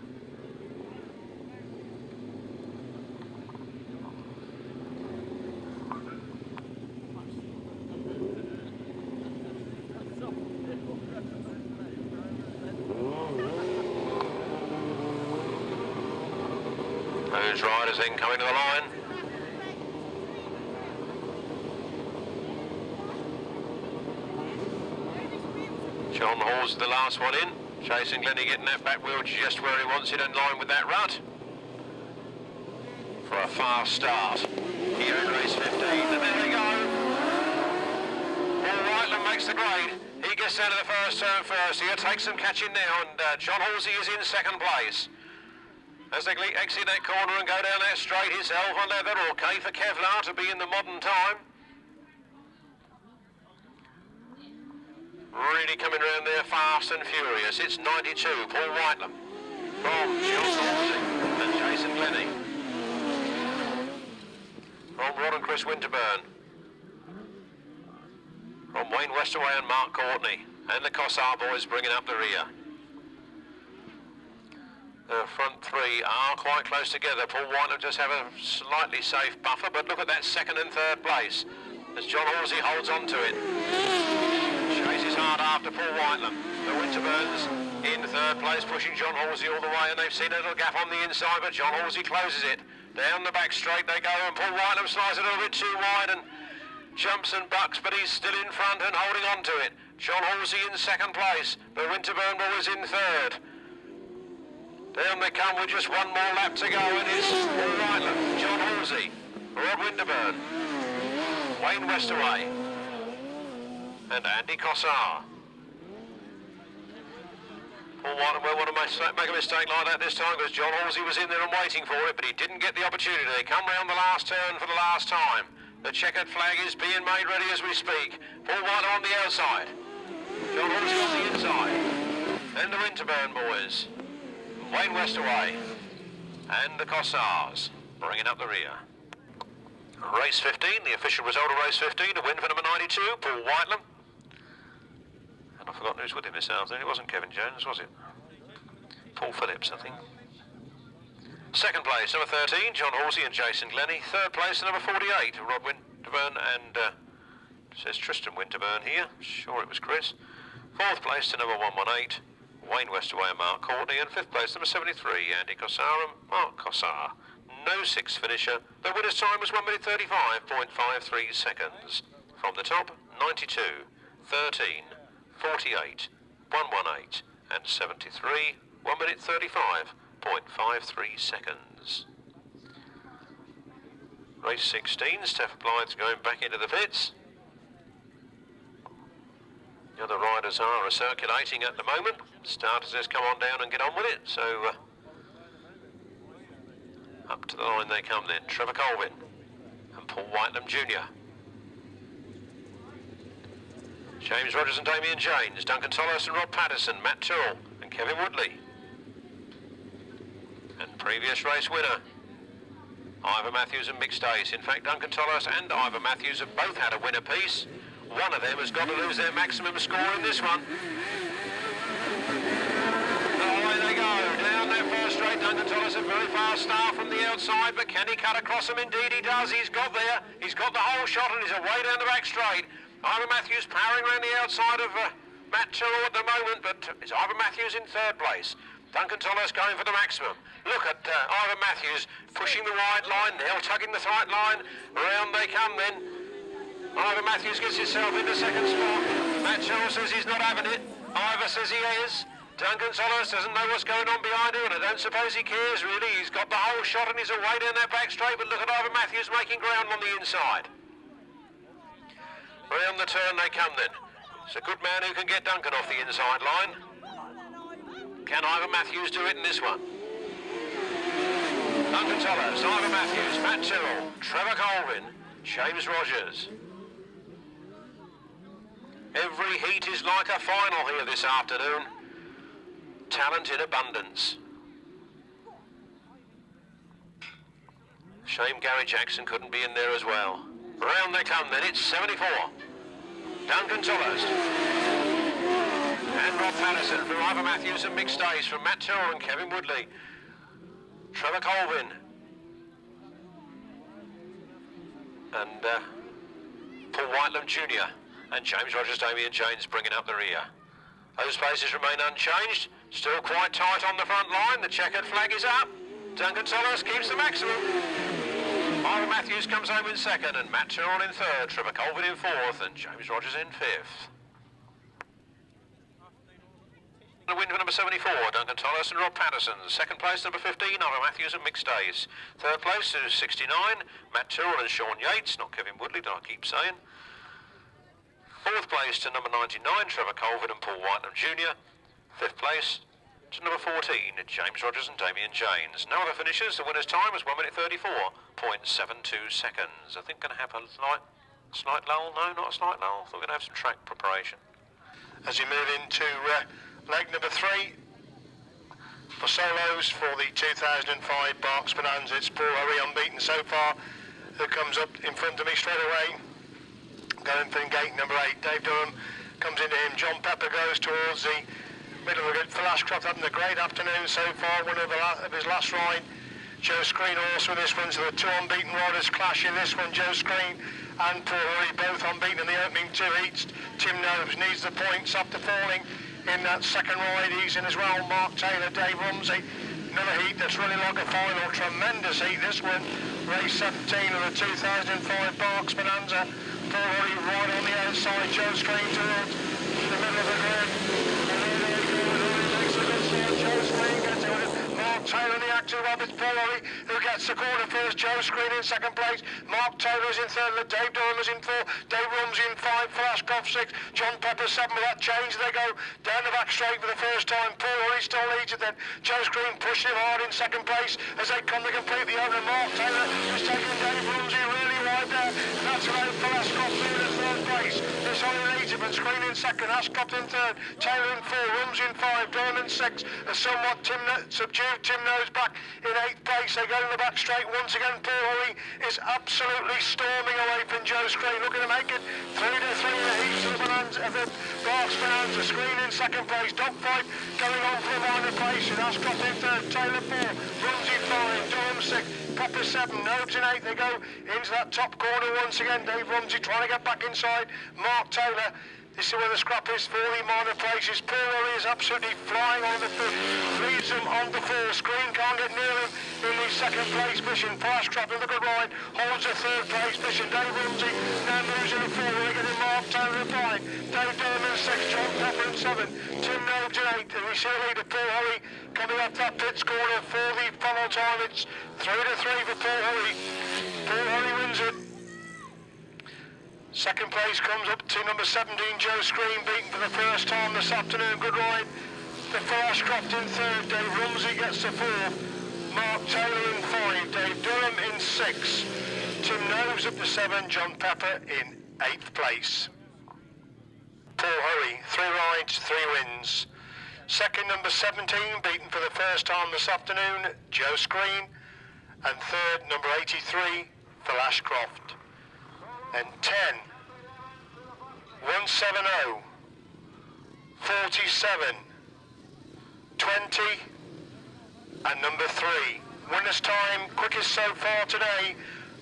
Those riders then coming to the line. John Hall's the last one in. Jason Glennie getting that back wheel just where he wants it, in line with that rut. For a fast start here in race 15. And there they go. Paul Whitelam makes the grade. He gets out of the first turn first. He'll take some catching now, and John Halsey is in second place. As they exit that corner and go down that straight, it's Elva Leather or K for Kevlar to be in the modern time. Really coming round there fast and furious. It's 92, Paul Whitelam from John Halsey and Jason Glennie. From Rod and Chris Winterburn. From Wayne Westaway and Mark Courtney. And the Cossar boys bringing up the rear. The front three are quite close together. Paul Whitelam just have a slightly safe buffer, but look at that second and third place as John Halsey holds on to it. Chases hard after Paul Whitelam. The Winterburns in third place, pushing John Halsey all the way, and they've seen a little gap on the inside, but John Halsey closes it. Down the back straight they go, and Paul Whitelam slides a little bit too wide and jumps and bucks, but he's still in front and holding on to it. John Halsey in second place, the Winterburn boys in third. Down they come with just one more lap to go, and it's Paul Whitelam, John Halsey, Rod Winterburn, Wayne Westaway, and Andy Cossar. Paul Whitelam will want to make a mistake like that this time, because John Halsey was in there and waiting for it, but he didn't get the opportunity. They come round the last turn for the last time. The checkered flag is being made ready as we speak. Paul Whitelam on the outside, John Halsey on the inside, and the Winterburn boys, Wayne Westaway and the Cossars bringing up the rear. Race 15, the official result of race 15, a win for number 92, Paul Whitelam. And I forgot who's with him this afternoon. It wasn't Kevin Jones, was it? Paul Phillips, I think. Second place, number 13, John Halsey and Jason Glennie. Third place, number 48, Rod Winterburn and, says Tristan Winterburn here. Sure it was Chris. Fourth place to number 118, Wayne Westaway and Mark Courtney, and fifth place, number 73, Andy Cossar and Mark Cossar. No sixth finisher. The winner's time was 1 minute 35.53 seconds. From the top, 92, 13, 48, 118, and 73, 1 minute 35.53 seconds. Race 16, Steph Blythe's going back into the pits. The other riders are circulating at the moment. Starters just come on down and get on with it. So up to the line they come then. Trevor Colvin and Paul Whitelam Jr. James Rogers and Damien James, Duncan Tolhurst and Rob Patterson, Matt Tyrrell and Kevin Woodley. And previous race winner, Ivor Matthews and Mick Stace. In fact, Duncan Tolhurst and Ivor Matthews have both had a win apiece. One of them has got to lose their maximum score in this one. Away they go. Down that first straight, Duncan Tolhurst a very fast start from the outside, but can he cut across him? Indeed he does. He's got there. He's got the whole shot and he's away down the back straight. Ivor Matthews powering around the outside of Matt Tyrrell at the moment, but it's Ivor Matthews in third place. Duncan Tolhurst going for the maximum. Look at Ivor Matthews pushing the wide line, now tugging the tight line. Around they come then. Ivor Matthews gets himself into second spot. Matt Tyrrell says he's not having it. Ivor says he is. Duncan Tolhurst doesn't know what's going on behind him, and I don't suppose he cares really. He's got the whole shot and he's away down that back straight, but look at Ivor Matthews making ground on the inside. Round the turn they come then. It's a good man who can get Duncan off the inside line. Can Ivor Matthews do it in this one? Duncan Tolhurst, Ivor Matthews, Matt Tyrrell, Trevor Colvin, James Rogers. Every heat is like a final here this afternoon. Talent in abundance. Shame Gary Jackson couldn't be in there as well. Round they come then, it's 74. Duncan Tolhurst. And Rob Patterson from Ivor Matthews and Mick Stays from Matt Tyrrell and Kevin Woodley. Trevor Colvin. And Paul Whitelam Jr. and James Rogers, Damien James bringing up the rear. Those places remain unchanged. Still quite tight on the front line. The checkered flag is up. Duncan Tolhurst keeps the maximum. Ivor Matthews comes home in second and Matt Tyrrell in third. Trevor Colvin in fourth and James Rogers in fifth. The win for number 74, Duncan Tolhurst and Rob Patterson. Second place, number 15, Ivor Matthews and Mick Stays. Third place is 69, Matt Tyrrell and Sean Yates, not Kevin Woodley, I keep saying. Fourth place to number 99, Trevor Colvin and Paul Whitelam Jr. Fifth place to number 14, James Rogers and Damien James. No other finishers. The winner's time was 1 minute 34.72 seconds. I think going to have a slight lull. No, not a slight lull. I thought we're going to have some track preparation. As you move into leg number 3, for solos for the 2005 Berks Bonanza, it's Paul Hurry unbeaten so far, who comes up in front of me straight away. Going for gate number 8, Dave Durham comes into him. John Pepper goes towards the middle of the grid. Flashcroft having a great afternoon so far, winner of his last ride. Joe Screen also in this one, so the two unbeaten riders clash in this one. Joe Screen and Paul Hurry both unbeaten in the opening 2 heats. Tim Nobes needs the points after falling in that second ride. He's in as well. Mark Taylor, Dave Rumsey. Another heat that's really like a final. Tremendous heat this one. Race 17 of the 2005 Berks Bonanza. Paul Hurry right on the outside. Joe Screen towards the middle of the grid. Joe Screen gets it with it. Mark Taylor, the active Roberts. Paul Hurry who gets the corner first. Joe Screen in second place. Mark Taylor's in third. Dave Durham is in 4. Dave Rumsey in 5. Flashcroft 6. John Pepper 7. With that change, they go down the back straight for the first time. Paul Hurry still leads it then. Joe Screen pushing him hard in second place as they come to complete the opener. Mark Taylor is taking Dave Rumsey really wide there. And that's around Flashcroft in third place. This only leads him, and Screen in second. Ashcroft in third. Taylor in 4. Rumsey in 5. Durham in 6. A somewhat subdued Tim Nose back in 8th place. They go to the back straight once again. Paul Hurry is absolutely storming away from Joe Screen, looking to make it 3-3 in the heats of the Bonanza, of the Berks Bonanza. Screen in second place. Dogfight going on for a minor place. And Ashcroft in third. Taylor 4. Rumsey 5. Durham 6. Pepper 7. Nobes in 8. They go into that top corner once again. Dave Rumsey trying to get back inside. Mark Taylor. This is where the scrap is for the minor places. Paul Hurry is absolutely flying on the foot. Leads them on the 4. Screen can't get near him in the second place mission. Flashcroft in the good ride holds the third place mission. Dave Rumsey now moves in the 4. We're getting Mark Taylor in 5. Dave Durham in 6. John Pepper in 7. Tim Nobes in 8. And we see the leader Paul Hurry coming up that pits corner for the final time. It's 3-3 for Paul Hurry. Paul Hurry wins it. Second place comes up to number 17, Joe Screen, beaten for the first time this afternoon. Good ride. The Flashcroft in third. Dave Rumsey gets the 4th. Mark Taylor in 5. Dave Durham in 6. Tim Nobes up to 7. John Pepper in 8th place. Paul Hurry, 3 rides, 3 wins. Second, number 17, beaten for the first time this afternoon, Joe Screen. And third, number 83, Flashcroft. And 10, 170, 47, 20, And number 3. Winner's time, quickest so far today,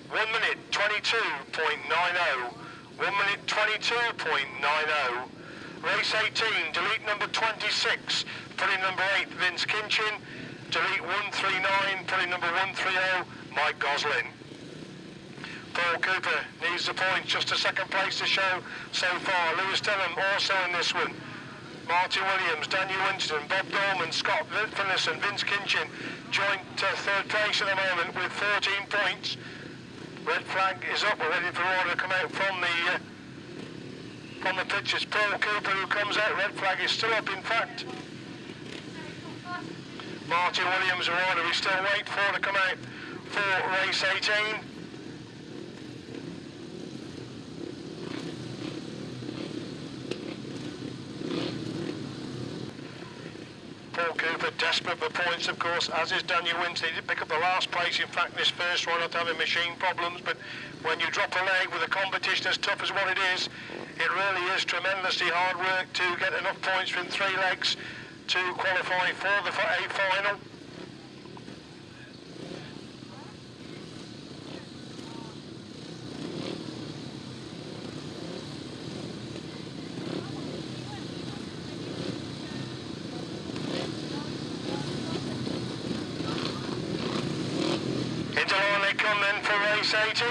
1 minute 22.90. 1 minute 22.90. Race 18, delete number 26, put in number 8, Vince Kinchen. Delete 139, put in number 130, Mike Goslin. Paul Cooper needs the points, just a second place to show so far. Lewis Denham also in this one. Martin Williams, Daniel Winterton, Bob Dorman, Scott Finlayson, Vince Kinchen joint third place at the moment with 14 points. Red flag is up, we're ready for order to come out from the pitches. Paul Cooper who comes out, red flag is still up in fact. Martin Williams, a rider we still wait for to come out for race 18. Paul Cooper desperate for points, of course, as is Daniel Winterton. He did pick up the last place, in fact, this first run after having machine problems, but when you drop a leg with a competition as tough as what it is, it really is tremendously hard work to get enough points from 3 legs to qualify for the A final. Come then for race 18.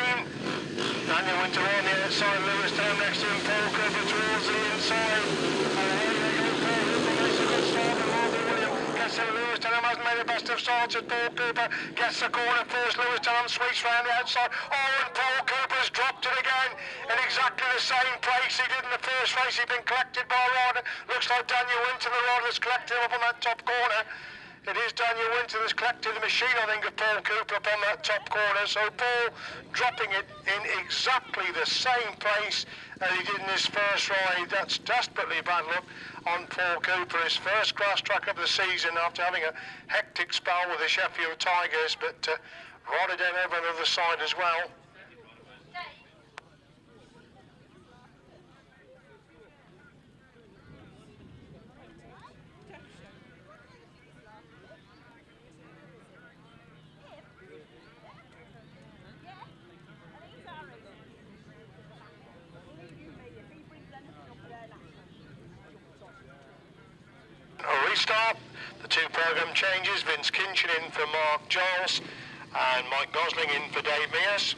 Daniel Winter on the outside, Lewis down next to him, Paul Cooper towards the inside. Away they go, Paul Cooper makes a good start, and Martin Williams gets to Lewis Denham, hasn't made the best of starts as Paul Cooper gets the corner first. Lewis Denham sweeps round the outside. Oh, and Paul Cooper's dropped it again in exactly the same place he did in the first race. He'd been collected by a rider. Looks like Daniel Winter, the rider that's collected him up on that top corner. It is Daniel Winter that's collected the machine, I think, of Paul Cooper up on that top corner. So Paul dropping it in exactly the same place as he did in his first ride. That's desperately bad luck on Paul Cooper. His first grass track of the season after having a hectic spell with the Sheffield Tigers, but rider down over on the other side as well. A restart, the 2 programme changes, Vince Kinchen in for Mark Giles and Mike Gosling in for Dave Mears.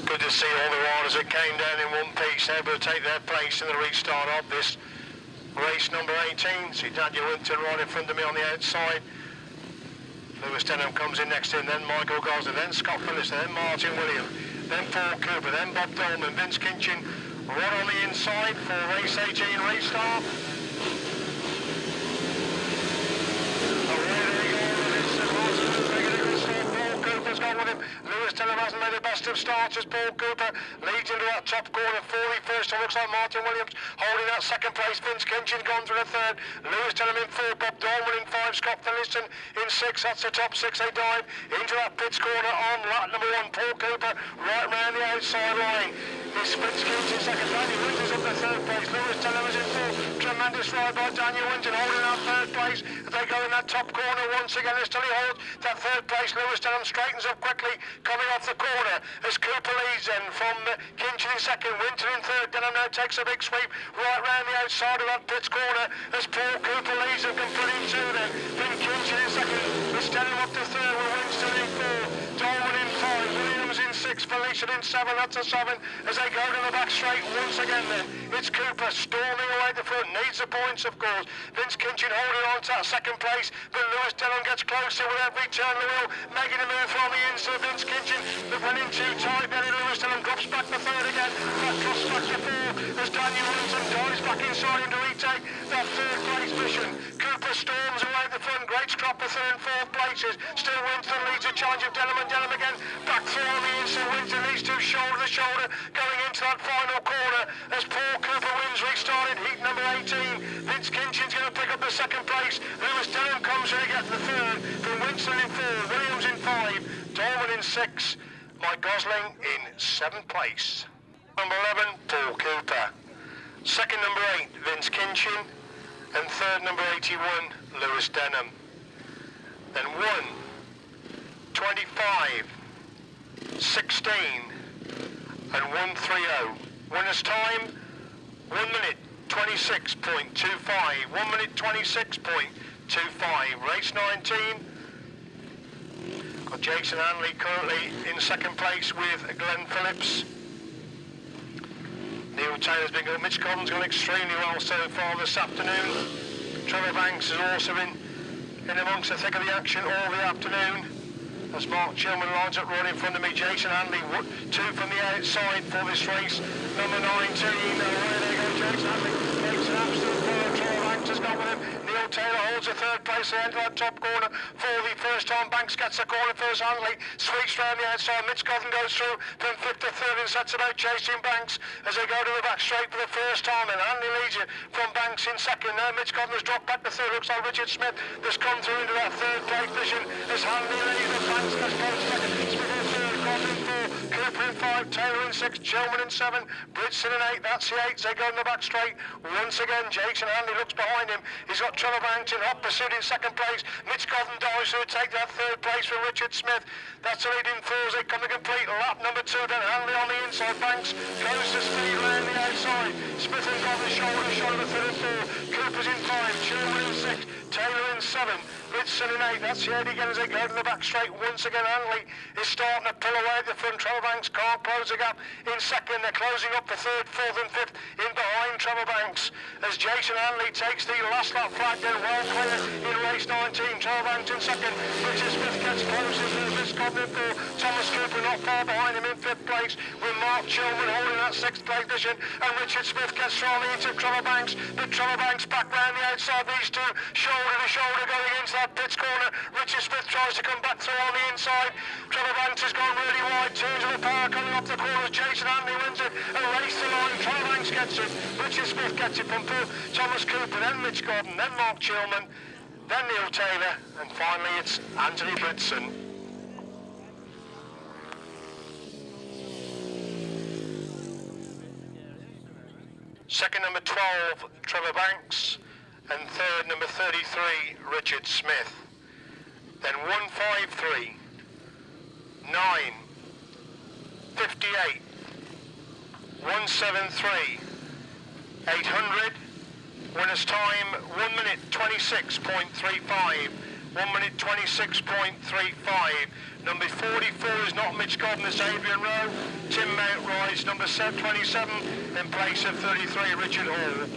Good to see all the riders that came down in one piece able to take their place in the restart of this race number 18. See Daniel Winterton right in front of me on the outside. Lewis Denham comes in next to him, then Michael Gosden, then Scott Phillips, then Martin Williams, then Paul Cooper, then Bob Dolman, Vince Kinchen right on the inside for race 18 restart. Gone with him. Lewis Denham hasn't made the best of starts as Paul Cooper leads into that top corner. 41st, it looks like Martin Williams holding that second place. Vince Kinchen gone through the third. Lewis Denham in 4, Bob Dolman in 5, Scott Phillips in 6. That's the top 6. They dive into that pits corner on lap number 1. Paul Cooper right round the outside line. This Vince Kinchen second. Daniel Winter's up the third place. Lewis Denham is in 4. Tremendous ride by Daniel Winter holding that third place. As they go in that top corner once again, still he holds that third place. Lewis Denham straightens up quickly coming off the corner as Cooper leads then from Kinchen in second, Winter in third. Denham now takes a big sweep right round the outside of that pits corner as Paul Cooper leads and can put in 2 then. Then Kinchen in second, it's Denham up to third with Winston in 4, Dolman in 5, Williams in 6, Felician in 7, that's a 7 as they go to the back straight once again then. It's Cooper storming away the front, needs the points of course. Vince Kinchen holding on to that second place, but Lewis Denham gets closer with every turn of the wheel, making a move from the inside. Vince Kinchen, they're running too tight, then Lewis Denham drops back the third again, that drops back to 4 as Daniel Winton dives back inside him to retake that third place position. Cooper storms away the front, great scrap for third and fourth places. Still Winterton leads a challenge of Denham, and Denham again back through on the inside. Winterton these two shoulder to shoulder going into that final corner as Paul Cooper wins restarted heat number 18. Vince Kinchen's going to pick up the second place. Lewis Denham comes in to get the third. From Winston in 4, Williams in 5, Dolman in 6, Mike Gosling in 7th place. Number 11, Paul Cooper. Second, number 8, Vince Kinchin. And third, number 81, Lewis Denham. Then 1, 25, 16, and 130. Winner's time, 1 minute 26.25. 1 minute 26.25. Race 19. Got Jason Handley currently in second place with Glenn Phillips. Neil Taylor's been good. Mitch Godden's gone extremely well so far this afternoon. Trevor Banks has also been in amongst the thick of the action all the afternoon. As Mark Chilman lines up right in front of me. Jason Handley, 2 from the outside for this race. Number 19, away they go, Jason Handley makes an absolute third. Trevor Banks has got with him. Neil Taylor holds the third place. They enter that top corner for the first time. Banks gets the corner first. Handley sweeps round the outside. Mitch Godden goes through from 5th to 3rd and sets about chasing Banks as they go to the back straight for the first time. And Handley leads you from Banks in second. Now Mitch Godden has dropped back to 3rd. Looks like Richard Smith has come through into that 3rd place position as Handley leads the Banks has gone second. Smith in 3rd, Godden in 4, Cooper in 5, Taylor in 6, Chilman in 7, Bridgeton in 8. That's the 8s. They go in the back straight. Once again, Jason Handley looks behind him. He's got Trevor Banks in hot pursuit in second place. Mitch Godden dives to take that 3rd place from Richard Smith. That's the lead in 4s. They come to complete lap number 2. Then Handley on the inside. Banks goes to speed round the outside. Smith and Godden shoulder to shoulder 3rd and 4. Cooper's in 5, Chilman in 6, Taylor in 7, Bridgeton in 8. That's the 8 again as they go to the back straight. Once again, Handley is starting to pull away at the front. Trevor Banks can't close the gap in second. They're closing up the 3rd, 4th and 5th in behind Trevor Banks as Jason Handley takes the last lap flag. They're well clear in race 19. Trevor Banks in second. Richard Smith gets close to Vince Godden in 4. Thomas Cooper not far behind him in 5th place with Mark Chilman holding that 6th place position. And Richard Smith gets strongly into Trevor Banks. But Trevor Banks back round the outside. These two shoulder to shoulder going into that pits corner. Richard Smith tries to come back through on the inside. Trevor Banks has gone really wide. Turns of the power coming up the corners. Jason Handley wins it and race the line. Trevor Banks gets it. Richard Smith gets it from Thomas Cooper, then Mitch Godden, then Mark Chilman, then Neil Taylor, and finally it's Anthony Bridson. Second, number 12, Trevor Banks, and third, number 33, Richard Smith. Then 153, 9, 58, 173, 800. Winner's time 1 minute 26.35. 1 minute 26.35. Number 44 is not Mitch Godden, it's Adrian Rowe. Tim Mountrise, number 27, in place of 33, Richard Hall.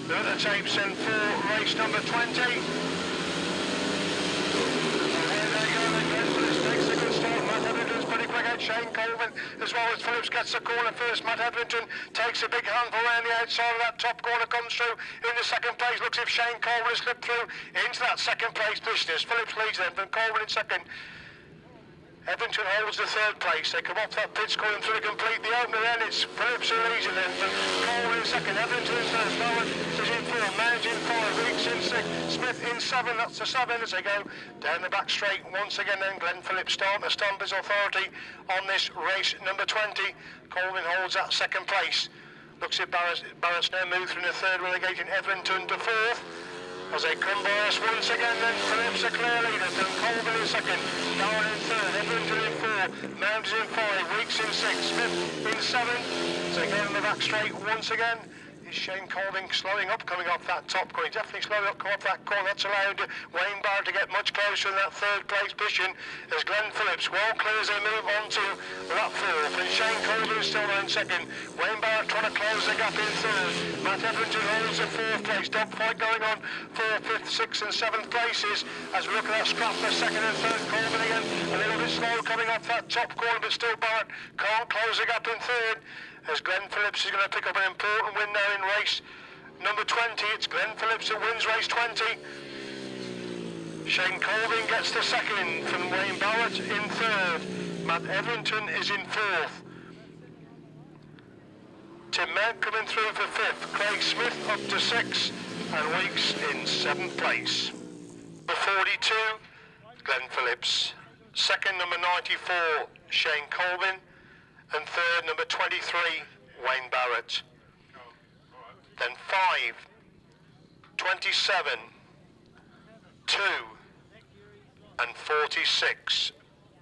The other tapes in for race number 20. Shane Colvin as well as Phillips gets the corner first. Matt Edrington takes a big handful around the outside of that top corner, comes through in the second place. Looks if Shane Colvin has slipped through into that second place business. Phillips leads them from Colvin in second. Edrington holds the 3rd place. They come off that pitch going through to complete the opener. Then it's Phillips who leads it then from Colvin in second. Edrington in 3rd. Nolan is in 4. Mange in 5. Weeks in 6. Smith in 7. That's the 7 as they go down the back straight. Once again then Glenn Phillips starting to stamp his authority on this race number 20. Colvin holds that 2nd place. Looks at Barrett's now moved through the 3rd, relegating Edrington to 4th. As they come by us once again, then Phillips a clear leader, then Colvin in 2nd, Darren in 3rd, Edrington in 4, Mounds in 5, Weeks in 6, Smith in 7. As they go in the back straight once again, is Shane Colvin slowing up coming off that top corner. He's definitely slowing up coming off that corner. That's allowed Wayne Barrett to get much closer in that 3rd place position as Glenn Phillips well clear as they move on to lap 4th. And Shane Colvin is still there in 2nd. Wayne Barrett trying to close the gap in 3rd. Matt Edrington holds the 4th place. Dogfight going on 4th, 5th, 6th and 7th places as we look at that scrap for 2nd and 3rd. Colvin again a little bit slow coming off that top corner, but still Barrett can't close the gap in 3rd. As Glenn Phillips is going to pick up an important win now in race number 20. It's Glenn Phillips that wins race 20. Shane Colvin gets the second from Wayne Barrett in third. Matt Everington is in fourth. Tim Megg coming through for fifth. Craig Smith up to sixth. And Weeks in seventh place. Number 42, Glenn Phillips. Second, number 94, Shane Colvin. And third, number 23, Wayne Barrett. Then 5, 27, 2, and 46.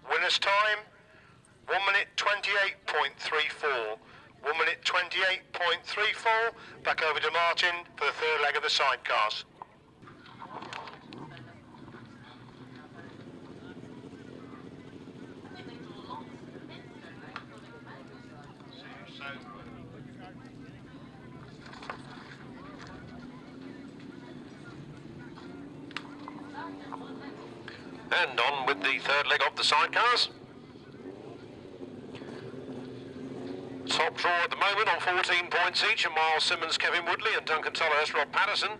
Winner's time, 1 minute 28.34. 1 minute 28.34. Back over to Martin for the third leg of the sidecars. And on with the third leg of the sidecars. Top draw at the moment on 14 points each, and Myles, Simmons, Kevin Woodley, and Duncan, Tolhurst, Rob Patterson.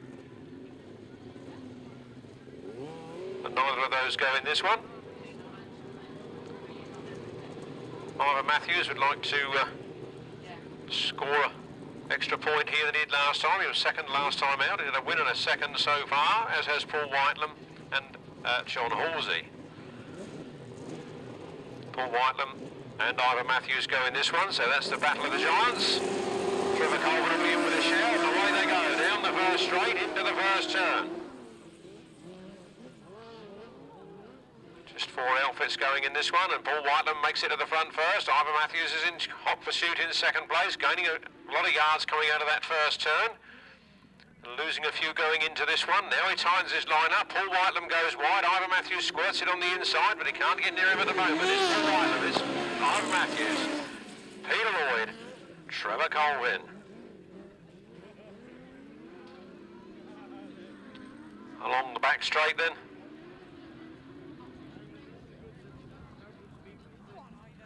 But neither of those go in this one. Ivor Matthews would like to score an extra point here than he did last time. He was second last time out. He did a win and a second so far, as has Paul Whitelam and John Halsey. Paul Whitelam and Ivor Matthews go in this one, so that's the battle of the giants. Trevor Colvin will be in with a shout, and away they go, down the first straight, into the first turn. Just 4 outfits going in this one, and Paul Whitelam makes it to the front first. Ivor Matthews is in hot pursuit in second place, gaining a lot of yards coming out of that first turn. Losing a few going into this one. Now he tightens his line up. Paul Whitelam goes wide. Ivor Matthews squirts it on the inside, but he can't get near him at the moment. It's Paul Whitelam. It's Ivor Matthews, Peter Lloyd, Trevor Colvin. Along the back straight then.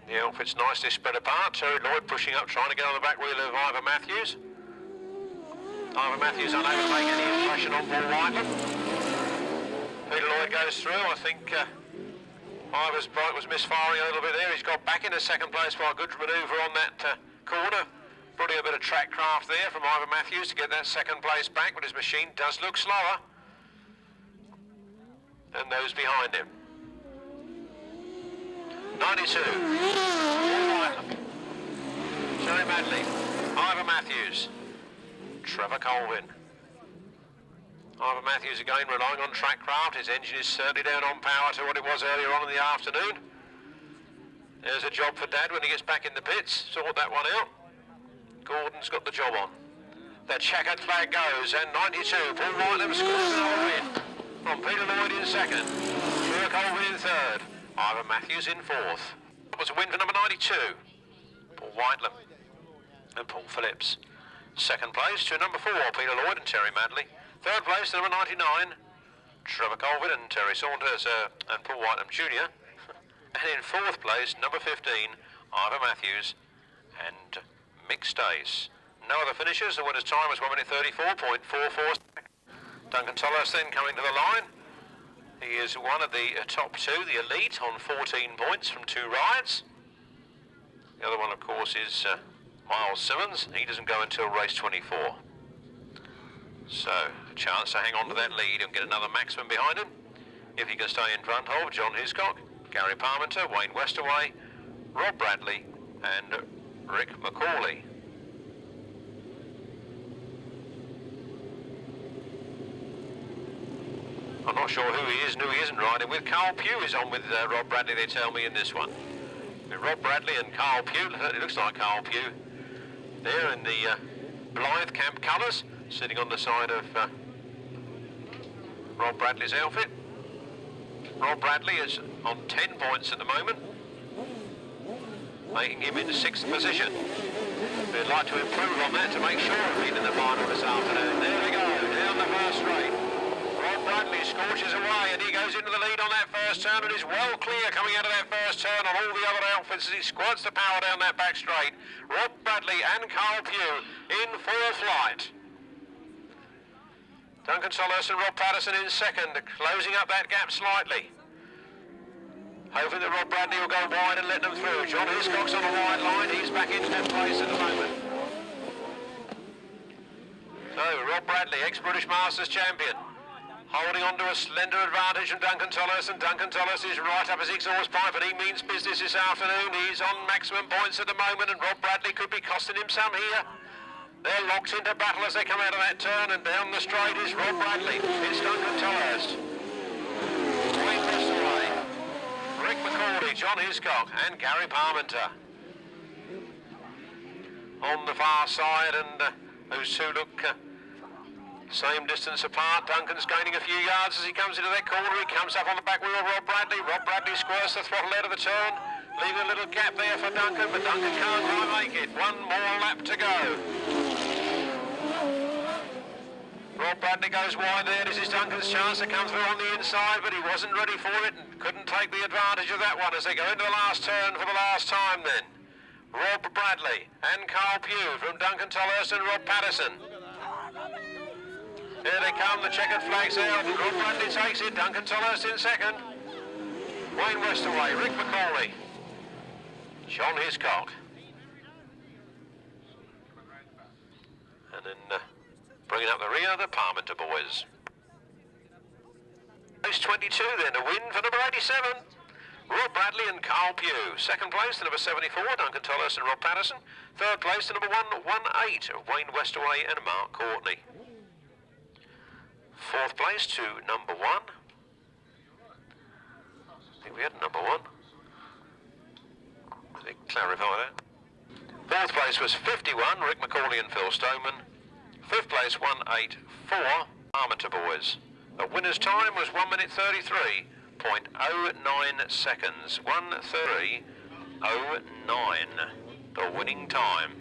The outfit's nicely spread apart. Terry Lloyd pushing up, trying to get on the back wheel of Ivor Matthews. Ivor Matthews unable to make any impression on Paul Whitelam. Peter Lloyd goes through. I think Ivor's bike was misfiring a little bit there. He's got back into second place by a good manoeuvre on that corner. Probably a bit of track craft there from Ivor Matthews to get that second place back, but his machine does look slower than those behind him. 92. Paul Whitelam. Terry Madley. Ivor Matthews. Trevor Colvin. Ivor Matthews again relying on track craft. His engine is certainly down on power to what it was earlier on in the afternoon. There's a job for Dad when he gets back in the pits. Sort that one out. Gordon's got the job on. The checkered flag goes, and 92. Paul Whitelam scores another win from Peter Lloyd in second. Trevor Colvin in third. Ivor Matthews in fourth. That was a win for number 92. Paul Whitelam and Paul Phillips. Second place to number 4, Peter Lloyd and Terry Madley. Third place to number 99, Trevor Colvin and Terry Saunders and Paul Whitelam Jr. And in fourth place, number 15, Ivor Matthews and Mick Stace. No other finishers. The winner's time was 1 minute 34.44. Duncan Tolhurst then coming to the line. He is one of the top 2, the elite, on 14 points from 2 rides. The other one, of course, is Myles Simmons. He doesn't go until race 24. So, a chance to hang on to that lead and get another maximum behind him. If he can stay in front of John Hiscock, Gary Parmenter, Wayne Westaway, Rob Bradley and Rick McCauley. I'm not sure who he is and who he isn't riding with. Carl Pugh is on with Rob Bradley, they tell me, in this one. With Rob Bradley and Carl Pugh, it looks like Carl Pugh there in the Blythe Camp colours, sitting on the side of Rob Bradley's outfit. Rob Bradley is on 10 points at the moment, making him in 6th position. We'd like to improve on that to make sure of being in the final this afternoon. There we go, down the first straight. Rob Bradley scorches away and he goes into the lead on that first turn and is well clear coming out of that first turn on all the other outfits as he squirts the power down that back straight. Rob Bradley and Carl Pugh in full flight. Duncan Tolhurst and Rob Patterson in second, closing up that gap slightly. Hoping that Rob Bradley will go wide and let them through. John Hiscock's on the wide line. He's back in 10th place at the moment. So, Rob Bradley, ex-British Masters champion, holding on to a slender advantage from Duncan Tolhurst, and Duncan Tolhurst is right up his exhaust pipe, and he means business this afternoon. He's on maximum points at the moment, and Rob Bradley could be costing him some here. They're locked into battle as they come out of that turn, and down the straight is Rob Bradley. It's Duncan Tolhurst. Wayne Westaway, Rick McCauley, John Hiscock, and Gary Parmenter. On the far side, and those two look same distance apart. Duncan's gaining a few yards as he comes into that corner. He comes up on the back wheel of Rob Bradley. Rob Bradley squares the throttle out of the turn, leaving a little gap there for Duncan, but Duncan can't quite make it. One more lap to go. Rob Bradley goes wide there. This is Duncan's chance to come through on the inside, but he wasn't ready for it and couldn't take the advantage of that one as they go into the last turn for the last time then. Rob Bradley and Carl Pugh from Duncan Tolhurst and Rob Patterson. Here they come, the checkered flags out. Rob Bradley takes it, Duncan Tolhurst in second. Wayne Westaway, Rick McCauley, John Hiscock. And then bringing up the rear, the Parmenter boys. Place 22 then, a win for number 87. Rob Bradley and Carl Pugh. Second place to number 74, Duncan Tolhurst and Rob Patterson. Third place to number 118, Wayne Westaway and Mark Courtney. Fourth place to number 1. I think we had number 1. I think clarify that. Fourth place was 51, Rick McCauley and Phil Stoneman. Fifth place 184, Parmenter boys. The winner's time was 1 minute 33.09 seconds. 1:30.09, the winning time.